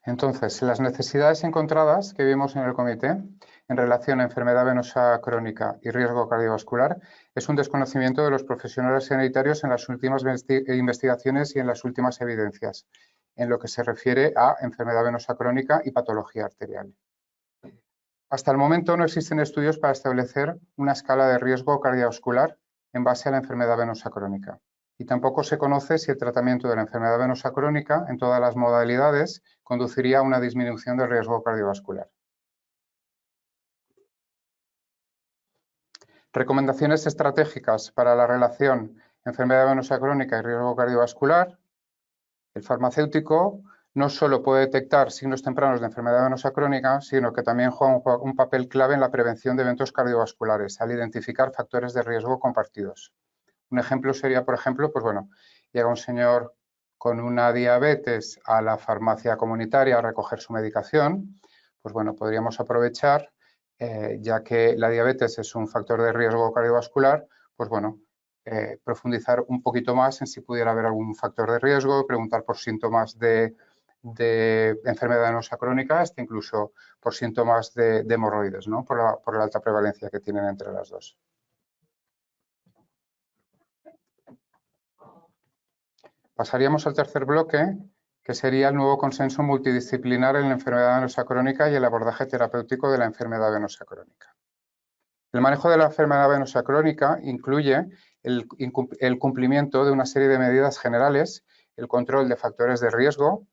Entonces, las necesidades encontradas que vimos en el comité en relación a enfermedad venosa crónica y riesgo cardiovascular es un desconocimiento de los profesionales sanitarios en las últimas investigaciones y en las últimas evidencias, en lo que se refiere a enfermedad venosa crónica y patología arterial. Hasta el momento no existen estudios para establecer una escala de riesgo cardiovascular en base a la enfermedad venosa crónica. Y tampoco se conoce si el tratamiento de la enfermedad venosa crónica en todas las modalidades conduciría a una disminución del riesgo cardiovascular. Recomendaciones estratégicas para la relación enfermedad venosa crónica y riesgo cardiovascular. El farmacéutico no solo puede detectar signos tempranos de enfermedad venosa crónica, sino que también juega un papel clave en la prevención de eventos cardiovasculares al identificar factores de riesgo compartidos. Un ejemplo sería, por ejemplo, pues bueno, llega un señor con una diabetes a la farmacia comunitaria a recoger su medicación, pues bueno, podríamos aprovechar, ya que la diabetes es un factor de riesgo cardiovascular, pues bueno, profundizar un poquito más en si pudiera haber algún factor de riesgo, preguntar por síntomas de enfermedad venosa crónica, hasta incluso por síntomas de hemorroides, ¿no? por la alta prevalencia que tienen entre las dos. Pasaríamos al tercer bloque, que sería el nuevo consenso multidisciplinar en la enfermedad venosa crónica y el abordaje terapéutico de la enfermedad venosa crónica. El manejo de la enfermedad venosa crónica incluye el cumplimiento de una serie de medidas generales, el control de factores de riesgo,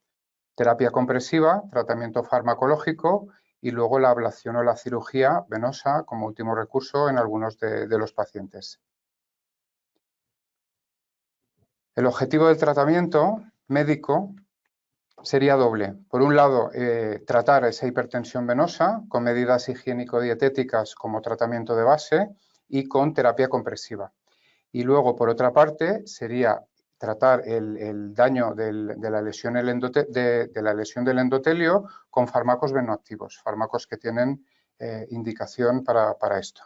terapia compresiva, tratamiento farmacológico y luego la ablación o la cirugía venosa como último recurso en algunos de los pacientes. El objetivo del tratamiento médico sería doble. Por un lado, tratar esa hipertensión venosa con medidas higiénico-dietéticas como tratamiento de base y con terapia compresiva. Y luego, por otra parte, sería tratar el daño de la lesión del endotelio con fármacos venoactivos, fármacos que tienen indicación para esto.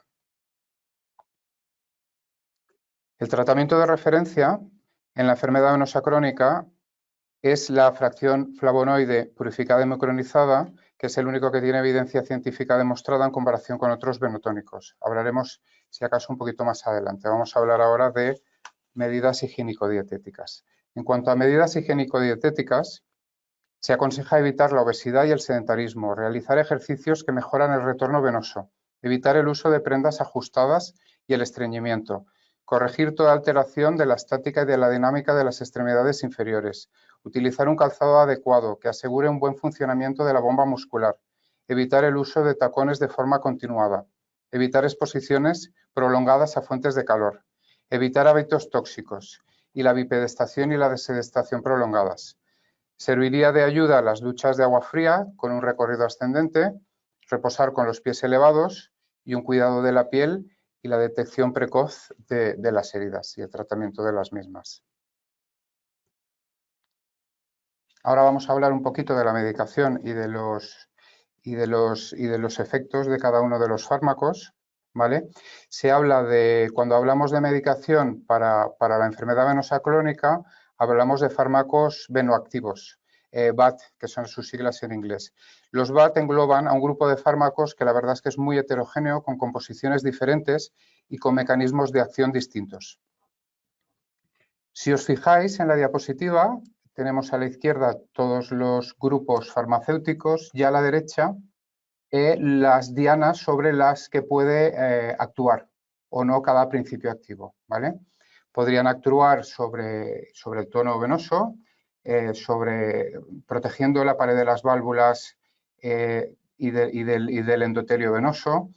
El tratamiento de referencia en la enfermedad venosa crónica es la fracción flavonoide purificada y micronizada, que es el único que tiene evidencia científica demostrada en comparación con otros venotónicos. Hablaremos, si acaso, un poquito más adelante. Vamos a hablar ahora de medidas higiénico-dietéticas. En cuanto a medidas higiénico-dietéticas, se aconseja evitar la obesidad y el sedentarismo, realizar ejercicios que mejoran el retorno venoso, evitar el uso de prendas ajustadas y el estreñimiento, corregir toda alteración de la estática y de la dinámica de las extremidades inferiores, utilizar un calzado adecuado que asegure un buen funcionamiento de la bomba muscular, evitar el uso de tacones de forma continuada, evitar exposiciones prolongadas a fuentes de calor, evitar hábitos tóxicos y la bipedestación y la desedestación prolongadas. Serviría de ayuda las duchas de agua fría con un recorrido ascendente, reposar con los pies elevados y un cuidado de la piel y la detección precoz de las heridas y el tratamiento de las mismas. Ahora vamos a hablar un poquito de la medicación y de los efectos de cada uno de los fármacos, ¿vale? Se habla de, cuando hablamos de medicación para la enfermedad venosa crónica, hablamos de fármacos venoactivos, VAT, que son sus siglas en inglés. Los VAT engloban a un grupo de fármacos que la verdad es que es muy heterogéneo, con composiciones diferentes y con mecanismos de acción distintos. Si os fijáis en la diapositiva, tenemos a la izquierda todos los grupos farmacéuticos y a la derecha las dianas sobre las que puede actuar o no cada principio activo, ¿vale? Podrían actuar sobre el tono venoso, protegiendo la pared de las válvulas y del endotelio venoso.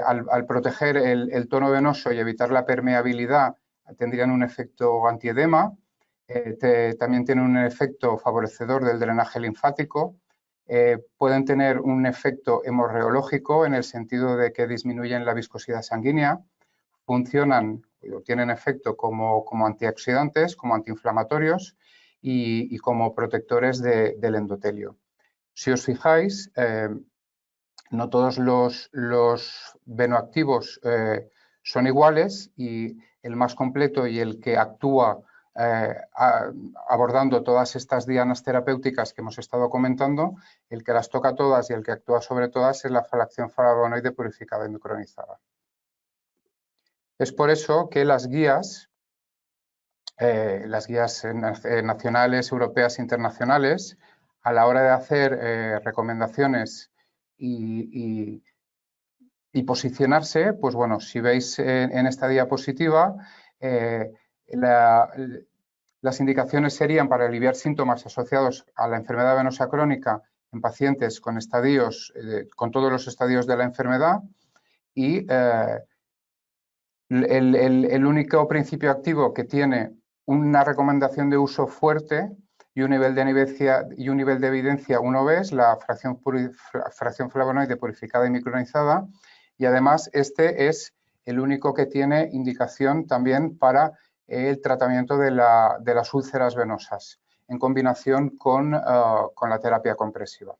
Al proteger el tono venoso y evitar la permeabilidad, tendrían un efecto antiedema. También tienen un efecto favorecedor del drenaje linfático. Pueden tener un efecto hemorreológico en el sentido de que disminuyen la viscosidad sanguínea. Funcionan o tienen efecto como antioxidantes, como antiinflamatorios y como protectores del endotelio. Si os fijáis, no todos los venoactivos son iguales y el más completo y el que actúa abordando todas estas dianas terapéuticas que hemos estado comentando, el que las toca todas y el que actúa sobre todas es la fracción flavonoide purificada y micronizada. Es por eso que las guías nacionales, europeas e internacionales, a la hora de hacer recomendaciones y posicionarse, pues bueno, si veis en esta diapositiva, las indicaciones serían para aliviar síntomas asociados a la enfermedad venosa crónica en pacientes con estadios, con todos los estadios de la enfermedad y el único principio activo que tiene una recomendación de uso fuerte y un nivel de evidencia 1B es la fracción flavonoide purificada y micronizada, y además este es el único que tiene indicación también para el tratamiento de las úlceras venosas en combinación con la terapia compresiva.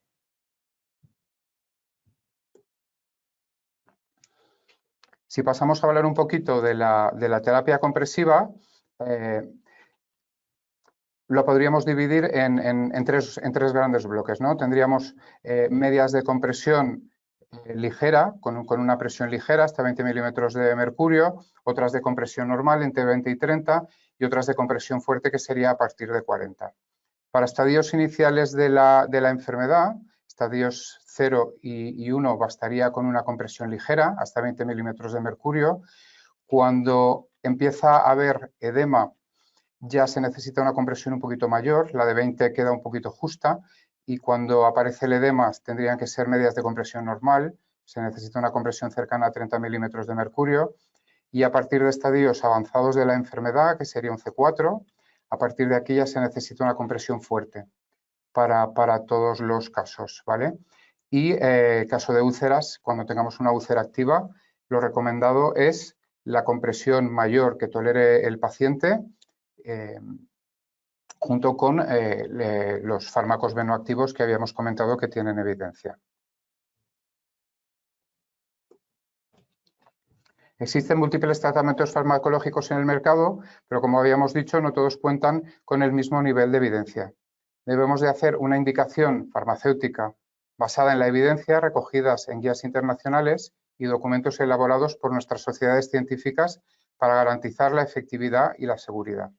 Si pasamos a hablar un poquito de la terapia compresiva, lo podríamos dividir en tres grandes bloques, ¿no? Tendríamos medias de compresión ligera, con una presión ligera hasta 20 milímetros de mercurio, otras de compresión normal entre 20 y 30 y otras de compresión fuerte que sería a partir de 40. Para estadios iniciales de la enfermedad, estadios 0 y 1 bastaría con una compresión ligera hasta 20 milímetros de mercurio. Cuando empieza a haber edema, ya se necesita una compresión un poquito mayor, la de 20 queda un poquito justa, y cuando aparece el edema tendrían que ser medias de compresión normal, se necesita una compresión cercana a 30 milímetros de mercurio, y a partir de estadios avanzados de la enfermedad, que sería un C4, a partir de aquí ya se necesita una compresión fuerte para todos los casos, ¿vale? Y caso de úlceras, cuando tengamos una úlcera activa, lo recomendado es la compresión mayor que tolere el paciente, junto con los fármacos venoactivos que habíamos comentado que tienen evidencia. Existen múltiples tratamientos farmacológicos en el mercado, pero como habíamos dicho, no todos cuentan con el mismo nivel de evidencia. Debemos de hacer una indicación farmacéutica basada en la evidencia recogidas en guías internacionales y documentos elaborados por nuestras sociedades científicas para garantizar la efectividad y la seguridad.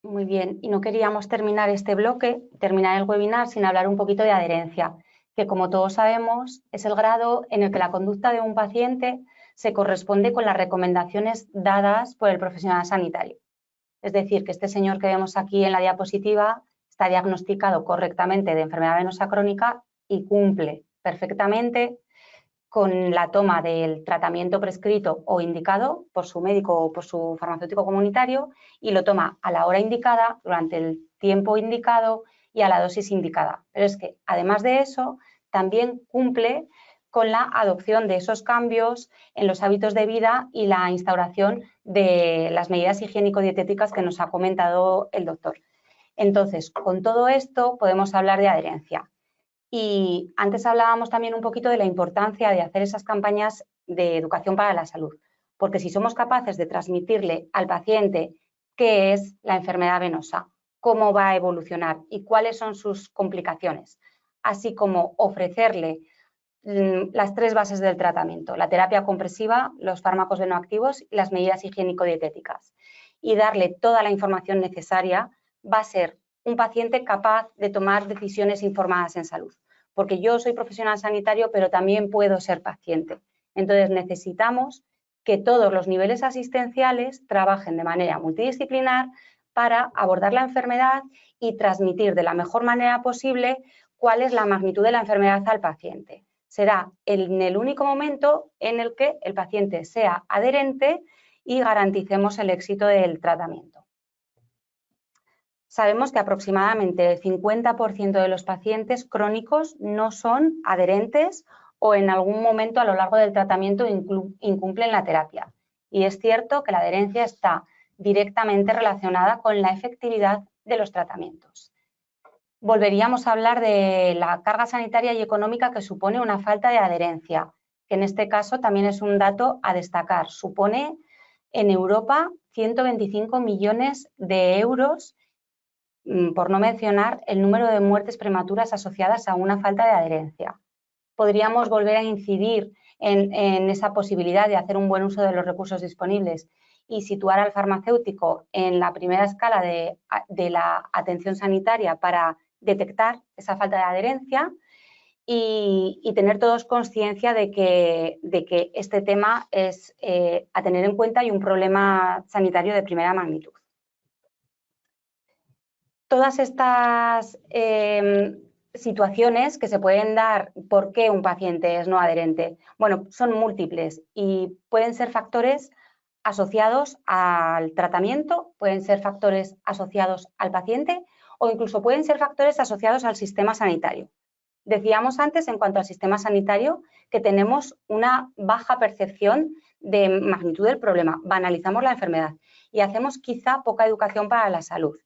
Muy bien, y no queríamos terminar este bloque, terminar el webinar sin hablar un poquito de adherencia, que como todos sabemos es el grado en el que la conducta de un paciente se corresponde con las recomendaciones dadas por el profesional sanitario. Es decir, que este señor que vemos aquí en la diapositiva está diagnosticado correctamente de enfermedad venosa crónica y cumple perfectamente con la toma del tratamiento prescrito o indicado por su médico o por su farmacéutico comunitario y lo toma a la hora indicada, durante el tiempo indicado y a la dosis indicada. Pero es que, además de eso, también cumple con la adopción de esos cambios en los hábitos de vida y la instauración de las medidas higiénico-dietéticas que nos ha comentado el doctor. Entonces, con todo esto podemos hablar de adherencia. Y antes hablábamos también un poquito de la importancia de hacer esas campañas de educación para la salud, porque si somos capaces de transmitirle al paciente qué es la enfermedad venosa, cómo va a evolucionar y cuáles son sus complicaciones, así como ofrecerle las tres bases del tratamiento, la terapia compresiva, los fármacos venoactivos y las medidas higiénico-dietéticas, y darle toda la información necesaria, va a ser un paciente capaz de tomar decisiones informadas en salud, porque yo soy profesional sanitario, pero también puedo ser paciente. Entonces necesitamos que todos los niveles asistenciales trabajen de manera multidisciplinar para abordar la enfermedad y transmitir de la mejor manera posible cuál es la magnitud de la enfermedad al paciente. Será en el único momento en el que el paciente sea adherente y garanticemos el éxito del tratamiento. Sabemos que aproximadamente el 50% de los pacientes crónicos no son adherentes o en algún momento a lo largo del tratamiento incumplen la terapia. Y es cierto que la adherencia está directamente relacionada con la efectividad de los tratamientos. Volveríamos a hablar de la carga sanitaria y económica que supone una falta de adherencia, que en este caso también es un dato a destacar. Supone en Europa 125 millones de euros, por no mencionar el número de muertes prematuras asociadas a una falta de adherencia. Podríamos volver a incidir en esa posibilidad de hacer un buen uso de los recursos disponibles y situar al farmacéutico en la primera escala de la atención sanitaria para detectar esa falta de adherencia y tener todos conciencia de que este tema es a tener en cuenta y un problema sanitario de primera magnitud. Todas estas situaciones que se pueden dar, ¿por qué un paciente es no adherente? Bueno, son múltiples y pueden ser factores asociados al tratamiento, pueden ser factores asociados al paciente o incluso pueden ser factores asociados al sistema sanitario. Decíamos antes, en cuanto al sistema sanitario, que tenemos una baja percepción de magnitud del problema, banalizamos la enfermedad y hacemos quizá poca educación para la salud.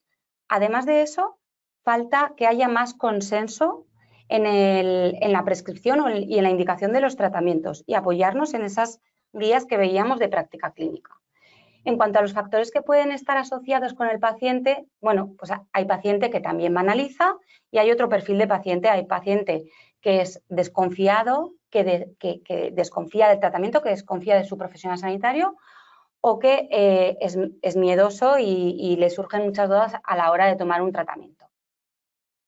Además de eso, falta que haya más consenso en la prescripción y en la indicación de los tratamientos y apoyarnos en esas guías que veíamos de práctica clínica. En cuanto a los factores que pueden estar asociados con el paciente, bueno, pues hay paciente que también banaliza y hay otro perfil de paciente. Hay paciente que es desconfiado, que desconfía del tratamiento, que desconfía de su profesional sanitario o que es miedoso y le surgen muchas dudas a la hora de tomar un tratamiento.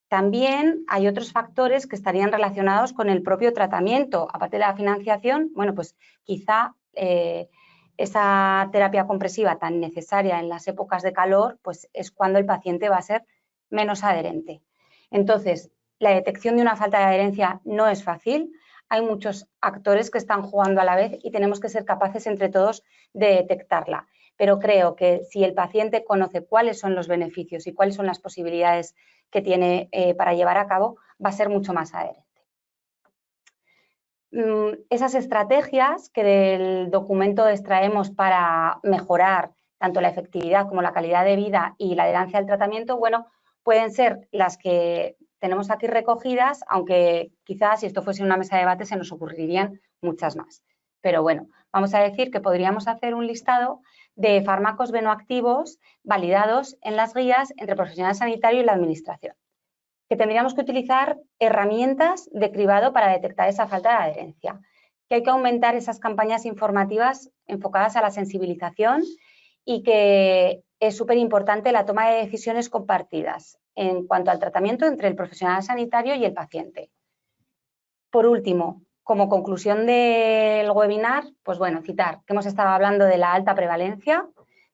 También hay otros factores que estarían relacionados con el propio tratamiento. Aparte de la financiación, bueno, pues quizá esa terapia compresiva tan necesaria en las épocas de calor, pues es cuando el paciente va a ser menos adherente. Entonces, la detección de una falta de adherencia no es fácil. Hay muchos actores que están jugando a la vez y tenemos que ser capaces entre todos de detectarla. Pero creo que si el paciente conoce cuáles son los beneficios y cuáles son las posibilidades que tiene para llevar a cabo, va a ser mucho más adherente. Esas estrategias que del documento extraemos para mejorar tanto la efectividad como la calidad de vida y la adherencia al tratamiento, bueno, pueden ser las que tenemos aquí recogidas, aunque quizás si esto fuese una mesa de debate se nos ocurrirían muchas más. Pero bueno, vamos a decir que podríamos hacer un listado de fármacos venoactivos validados en las guías entre el profesional sanitario y la administración, que tendríamos que utilizar herramientas de cribado para detectar esa falta de adherencia, que hay que aumentar esas campañas informativas enfocadas a la sensibilización y que es súper importante la toma de decisiones compartidas en cuanto al tratamiento entre el profesional sanitario y el paciente. Por último, como conclusión del webinar, pues bueno, citar que hemos estado hablando de la alta prevalencia,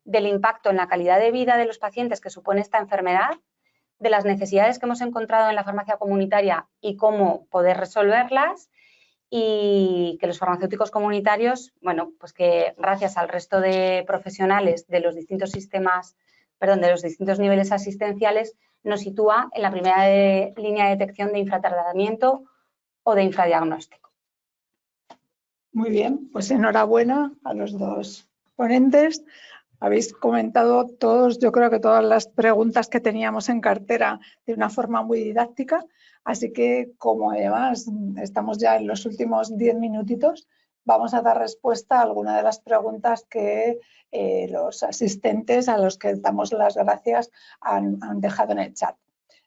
del impacto en la calidad de vida de los pacientes que supone esta enfermedad, de las necesidades que hemos encontrado en la farmacia comunitaria y cómo poder resolverlas, y que los farmacéuticos comunitarios, bueno, pues que gracias al resto de profesionales de los distintos sistemas, perdón, de los distintos niveles asistenciales, nos sitúa en la primera línea de detección de infratratamiento o de infradiagnóstico. Muy bien, pues enhorabuena a los dos ponentes. Habéis comentado todos, yo creo que todas las preguntas que teníamos en cartera de una forma muy didáctica, así que como además estamos ya en los últimos 10 minutitos, vamos a dar respuesta a alguna de las preguntas que los asistentes a los que damos las gracias han dejado en el chat.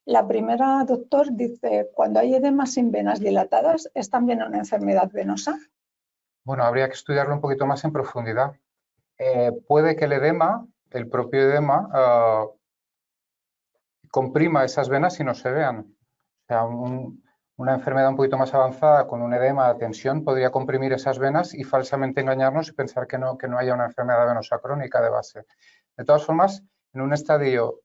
La primera, doctor, dice, cuando hay edema sin venas dilatadas, ¿es también una enfermedad venosa? Bueno, habría que estudiarlo un poquito más en profundidad. Puede que el edema, el propio edema, comprima esas venas y no se vean. O sea, una enfermedad un poquito más avanzada con un edema de tensión podría comprimir esas venas y falsamente engañarnos y pensar que no haya una enfermedad venosa crónica de base. De todas formas, en un estadio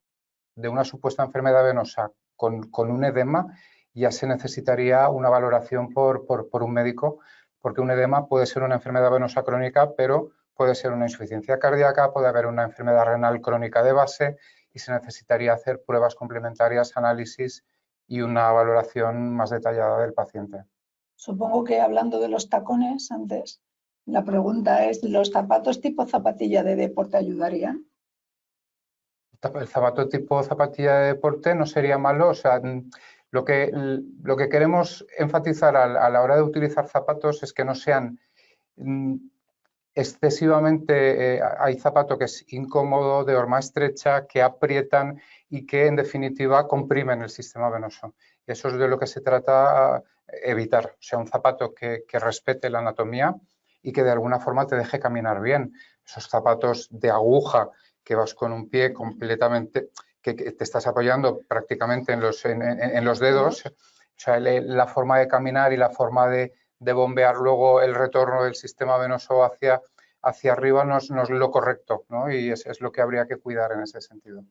de una supuesta enfermedad venosa con un edema, ya se necesitaría una valoración por un médico, porque un edema puede ser una enfermedad venosa crónica, pero puede ser una insuficiencia cardíaca, puede haber una enfermedad renal crónica de base y se necesitaría hacer pruebas complementarias, análisis y una valoración más detallada del paciente. Supongo que hablando de los tacones antes, la pregunta es, ¿los zapatos tipo zapatilla de deporte ayudarían? el zapato tipo zapatilla de deporte no sería malo. O sea, lo que queremos enfatizar a la hora de utilizar zapatos es que no sean excesivamente, hay zapato que es incómodo, de horma estrecha, que aprietan y que en definitiva comprimen el sistema venoso. Eso es de lo que se trata evitar, o sea, un zapato que respete la anatomía y que de alguna forma te deje caminar bien. Esos zapatos de aguja que vas con un pie completamente, que te estás apoyando prácticamente en los dedos, o sea, la forma de caminar y la forma de bombear luego el retorno del sistema venoso hacia arriba no es lo correcto, ¿no? Y es lo que habría que cuidar en ese sentido.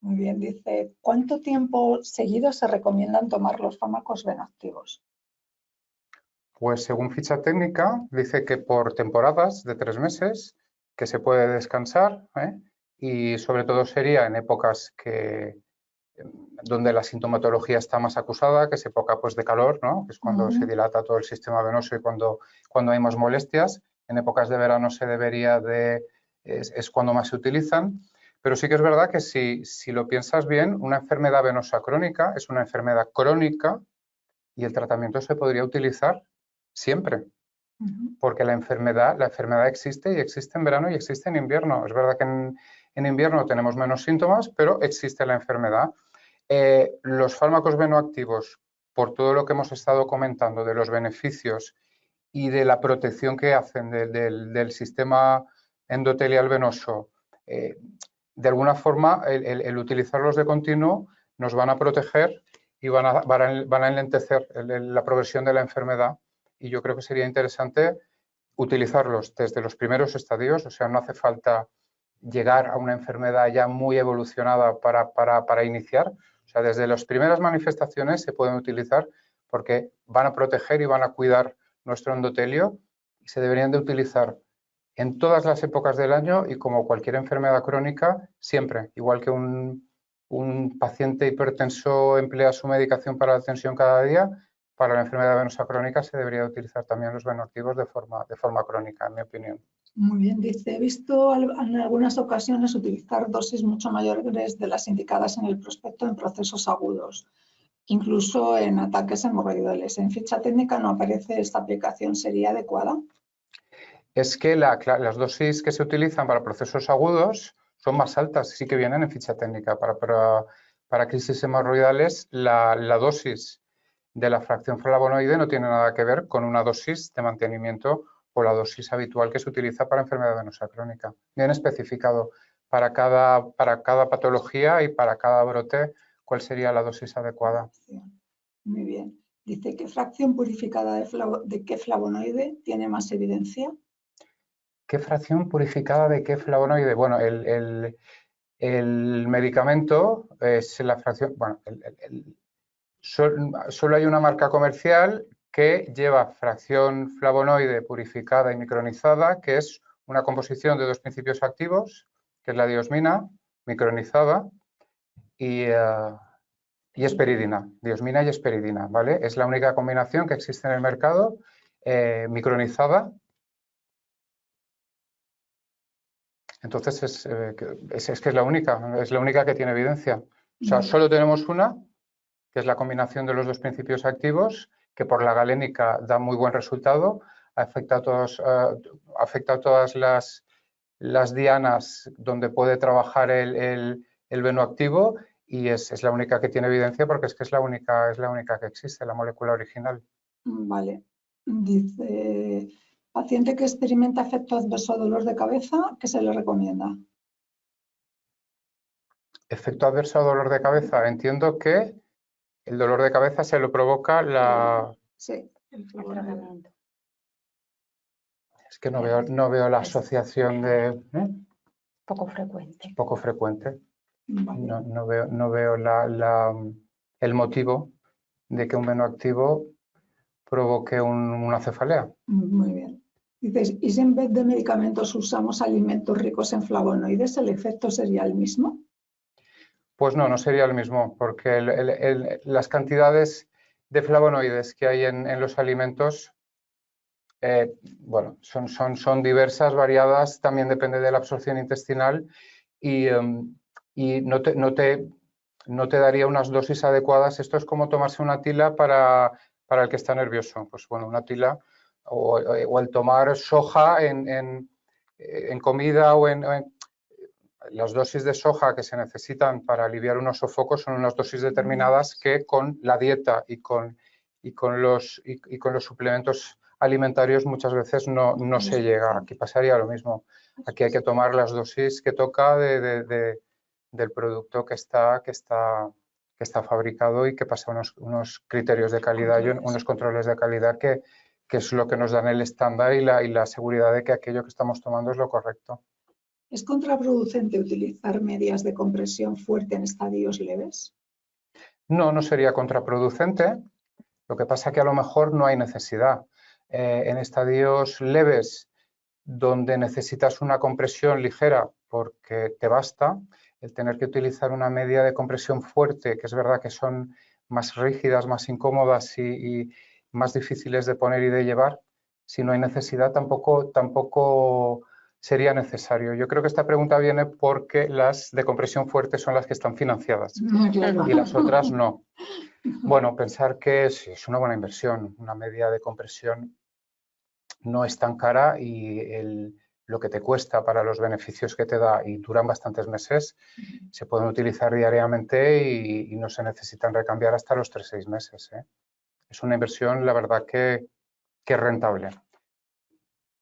Muy bien, dice, ¿cuánto tiempo seguido se recomiendan tomar los fármacos venoactivos? Pues según ficha técnica, dice que por temporadas de 3 meses, que se puede descansar, y sobre todo sería en épocas donde la sintomatología está más acusada, que es época pues, de calor, ¿no? Que es cuando se dilata todo el sistema venoso y cuando hay más molestias. En épocas de verano es cuando más se utilizan. Pero sí que es verdad que si lo piensas bien, una enfermedad venosa crónica es una enfermedad crónica y el tratamiento se podría utilizar siempre, porque la enfermedad existe y existe en verano y existe en invierno. Es verdad que en invierno tenemos menos síntomas, pero existe la enfermedad. Los fármacos venoactivos, por todo lo que hemos estado comentando de los beneficios y de la protección que hacen del sistema endotelial venoso, de alguna forma el utilizarlos de continuo nos van a proteger y van a enlentecer la progresión de la enfermedad, y yo creo que sería interesante utilizarlos desde los primeros estadios. O sea, no hace falta llegar a una enfermedad ya muy evolucionada para iniciar. O sea, desde las primeras manifestaciones se pueden utilizar porque van a proteger y van a cuidar nuestro endotelio, y se deberían de utilizar en todas las épocas del año y como cualquier enfermedad crónica, siempre. Igual que un paciente hipertenso emplea su medicación para la tensión cada día, para la enfermedad venosa crónica se debería utilizar también los venoactivos de forma crónica, en mi opinión. Muy bien, dice, he visto en algunas ocasiones utilizar dosis mucho mayores de las indicadas en el prospecto en procesos agudos, incluso en ataques hemorroidales. En ficha técnica no aparece esta aplicación, ¿sería adecuada? Es que las dosis que se utilizan para procesos agudos son más altas, sí que vienen en ficha técnica. Para crisis hemorroidales, la dosis de la fracción flavonoide no tiene nada que ver con una dosis de mantenimiento o la dosis habitual que se utiliza para enfermedad venosa crónica. Bien especificado para cada patología y para cada brote cuál sería la dosis adecuada. Muy bien. Dice, ¿qué fracción purificada de qué flavonoide tiene más evidencia? ¿Qué fracción purificada de qué flavonoide? Bueno, el medicamento es la fracción... Bueno, solo hay una marca comercial que lleva fracción flavonoide purificada y micronizada, que es una composición de 2 principios activos, que es la diosmina micronizada y esperidina, diosmina y esperidina, ¿vale? Es la única combinación que existe en el mercado micronizada. Entonces es que es la única que tiene evidencia. O sea, solo tenemos una, que es la combinación de los 2 principios activos, que por la galénica da muy buen resultado, afecta a todas las dianas donde puede trabajar el venoactivo, y es la única que tiene evidencia porque es que es la única que existe, la molécula original. Vale. Dice, paciente que experimenta efecto adverso o dolor de cabeza, ¿qué se le recomienda? Efecto adverso o dolor de cabeza. Entiendo que el dolor de cabeza se lo provoca Sí, el tratamiento. Es que no veo la asociación de... Poco frecuente. Poco frecuente. Vale. No veo el motivo de que un venoactivo provoque una cefalea. Muy bien. Dices, ¿y si en vez de medicamentos usamos alimentos ricos en flavonoides, el efecto sería el mismo? Pues no sería el mismo, porque las cantidades de flavonoides que hay en los alimentos, bueno, son diversas, variadas, también depende de la absorción intestinal y y no te daría unas dosis adecuadas. Esto es como tomarse una tila para el que está nervioso. Pues bueno, una tila o el tomar soja en comida o en las dosis de soja que se necesitan para aliviar unos sofocos son unas dosis determinadas que con la dieta y con los suplementos alimentarios muchas veces no se llega. Aquí pasaría lo mismo. Aquí hay que tomar las dosis que toca del producto que está fabricado y que pasa unos criterios de calidad y unos controles de calidad que es lo que nos dan el estándar y la seguridad de que aquello que estamos tomando es lo correcto. ¿Es contraproducente utilizar medias de compresión fuerte en estadios leves? No, no sería contraproducente. Lo que pasa es que a lo mejor no hay necesidad. En estadios leves, donde necesitas una compresión ligera porque te basta, el tener que utilizar una media de compresión fuerte, que es verdad que son más rígidas, más incómodas y más difíciles de poner y de llevar, si no hay necesidad tampoco sería necesario. Yo creo que esta pregunta viene porque las de compresión fuerte son las que están financiadas y las otras no. Bueno, pensar que sí, es una buena inversión. Una media de compresión no es tan cara y lo que te cuesta para los beneficios que te da y duran bastantes meses, se pueden utilizar diariamente y no se necesitan recambiar hasta los 3-6 meses. Es una inversión, la verdad, que es rentable.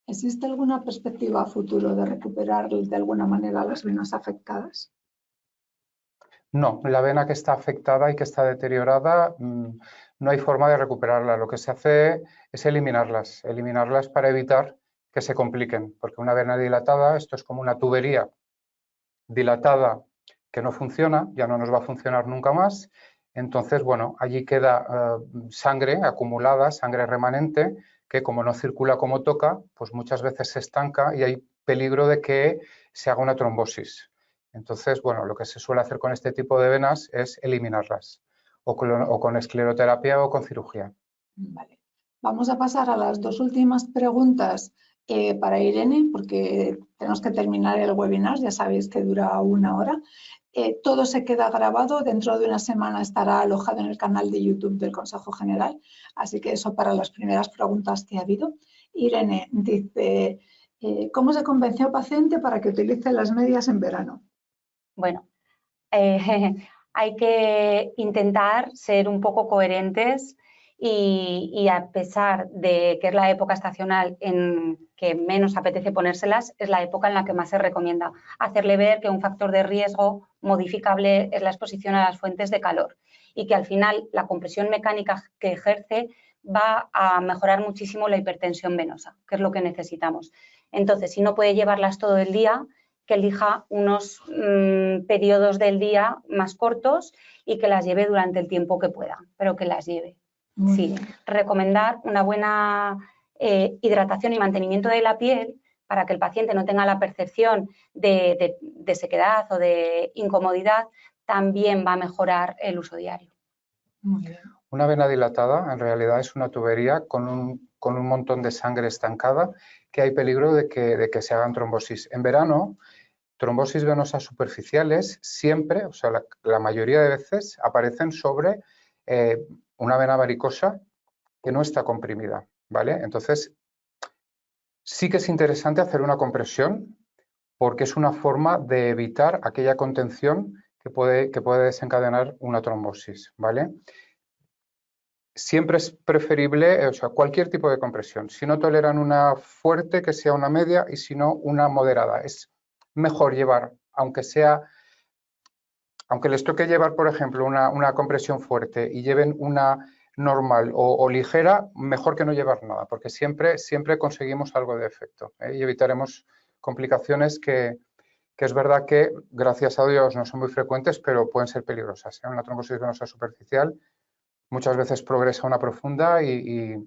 ¿Existe alguna perspectiva a futuro de recuperar de alguna manera las venas afectadas? No, la vena que está afectada y que está deteriorada, no hay forma de recuperarla. Lo que se hace es eliminarlas para evitar que se compliquen, porque una vena dilatada, esto es como una tubería dilatada que no funciona, ya no nos va a funcionar nunca más. Entonces, bueno, allí queda sangre acumulada, sangre remanente, que como no circula como toca, pues muchas veces se estanca y hay peligro de que se haga una trombosis. Entonces, bueno, lo que se suele hacer con este tipo de venas es eliminarlas, o con escleroterapia o con cirugía. Vale. Vamos a pasar a las dos últimas preguntas para Irene, porque tenemos que terminar el webinar, ya sabéis que dura 1 hora. Todo se queda grabado, dentro de una semana estará alojado en el canal de YouTube del Consejo General, así que eso para las primeras preguntas que ha habido. Irene dice, ¿cómo se convenció al paciente para que utilice las medias en verano? Bueno, hay que intentar ser un poco coherentes y a pesar de que es la época estacional en que menos apetece ponérselas, es la época en la que más se recomienda hacerle ver que un factor de riesgo modificable es la exposición a las fuentes de calor y que al final la compresión mecánica que ejerce va a mejorar muchísimo la hipertensión venosa, que es lo que necesitamos. Entonces, si no puede llevarlas todo el día, que elija unos periodos del día más cortos y que las lleve durante el tiempo que pueda, pero que las lleve. Sí, recomendar una buena hidratación y mantenimiento de la piel para que el paciente no tenga la percepción de sequedad o de incomodidad, también va a mejorar el uso diario. Muy bien. Una vena dilatada en realidad es una tubería con un montón de sangre estancada que hay peligro de que se hagan trombosis. En verano, trombosis venosas superficiales siempre, o sea, la mayoría de veces aparecen sobre una vena varicosa que no está comprimida, ¿vale? Entonces, sí que es interesante hacer una compresión porque es una forma de evitar aquella contención que puede desencadenar una trombosis, ¿vale? Siempre es preferible, o sea, cualquier tipo de compresión. Si no toleran una fuerte, que sea una media, y si no, una moderada. Es mejor llevar, aunque les toque llevar, por ejemplo, una compresión fuerte y lleven una normal o ligera, mejor que no llevar nada, porque siempre conseguimos algo de efecto, y evitaremos complicaciones que es verdad que, gracias a Dios, no son muy frecuentes, pero pueden ser peligrosas. Una trombosis venosa superficial muchas veces progresa a una profunda y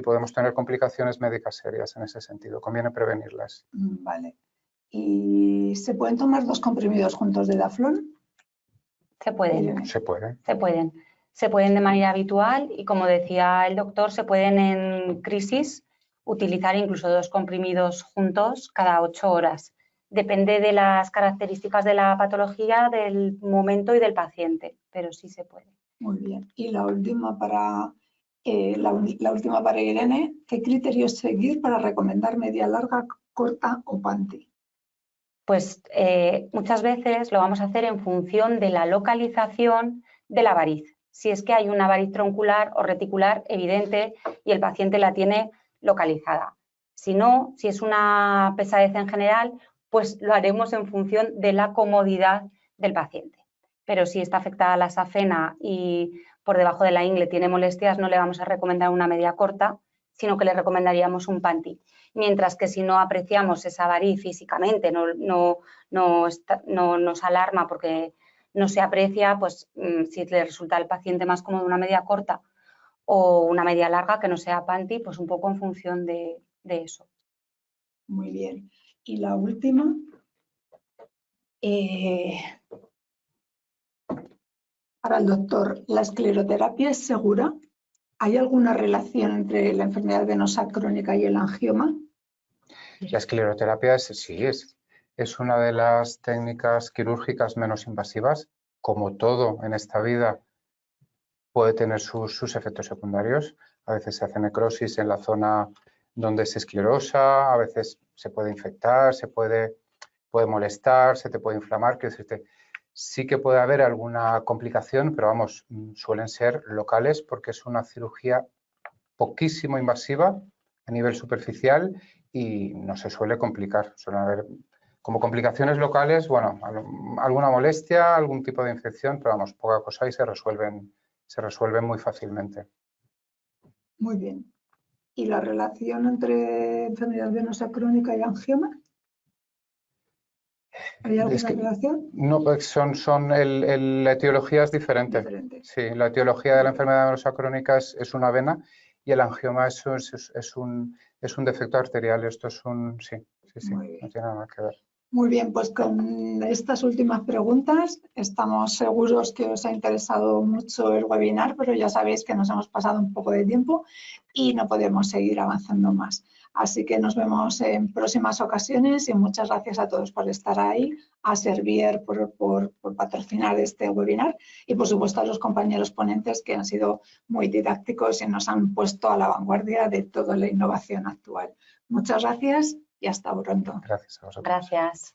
podemos tener complicaciones médicas serias en ese sentido. Conviene prevenirlas. Vale. ¿Y se pueden tomar 2 comprimidos juntos de Daflón? Se pueden. Se pueden. Se pueden. Se pueden de manera habitual y, como decía el doctor, se pueden en crisis utilizar incluso 2 comprimidos juntos cada 8 horas. Depende de las características de la patología, del momento y del paciente, pero sí se puede. Muy bien. Y la última para Irene, ¿qué criterios seguir para recomendar media larga, corta o panty? Pues muchas veces lo vamos a hacer en función de la localización de la variz. Si es que hay una variz troncular o reticular evidente y el paciente la tiene localizada. Si no, si es una pesadez en general, pues lo haremos en función de la comodidad del paciente. Pero si está afectada la safena y por debajo de la ingle tiene molestias, no le vamos a recomendar una media corta, sino que le recomendaríamos un panty. Mientras que si no apreciamos esa variz físicamente, no nos alarma porque no se aprecia, pues si le resulta al paciente más cómodo una media corta o una media larga que no sea panty, pues un poco en función de eso. Muy bien. Y la última, para el doctor, ¿la escleroterapia es segura? ¿Hay alguna relación entre la enfermedad venosa crónica y el angioma? La escleroterapia es una de las técnicas quirúrgicas menos invasivas. Como todo en esta vida, puede tener sus efectos secundarios. A veces se hace necrosis en la zona donde se esclerosa, a veces se puede infectar, se puede molestar, se te puede inflamar. Sí que puede haber alguna complicación, pero vamos, suelen ser locales porque es una cirugía poquísimo invasiva a nivel superficial y no se suele complicar. Suelen haber como complicaciones locales, bueno, alguna molestia, algún tipo de infección, pero vamos, poca cosa y se resuelven muy fácilmente. Muy bien. ¿Y la relación entre enfermedad venosa crónica y angioma? ¿Hay alguna relación? No, la etiología es diferente. Sí, la etiología de la enfermedad venosa crónica es una vena y el angioma es un defecto arterial. Esto es sí, no tiene nada que ver. Muy bien, pues con estas últimas preguntas estamos seguros que os ha interesado mucho el webinar, pero ya sabéis que nos hemos pasado un poco de tiempo y no podemos seguir avanzando más. Así que nos vemos en próximas ocasiones y muchas gracias a todos por estar ahí, a Servier por patrocinar este webinar y por supuesto a los compañeros ponentes que han sido muy didácticos y nos han puesto a la vanguardia de toda la innovación actual. Muchas gracias y hasta pronto. Gracias a vosotros. Gracias.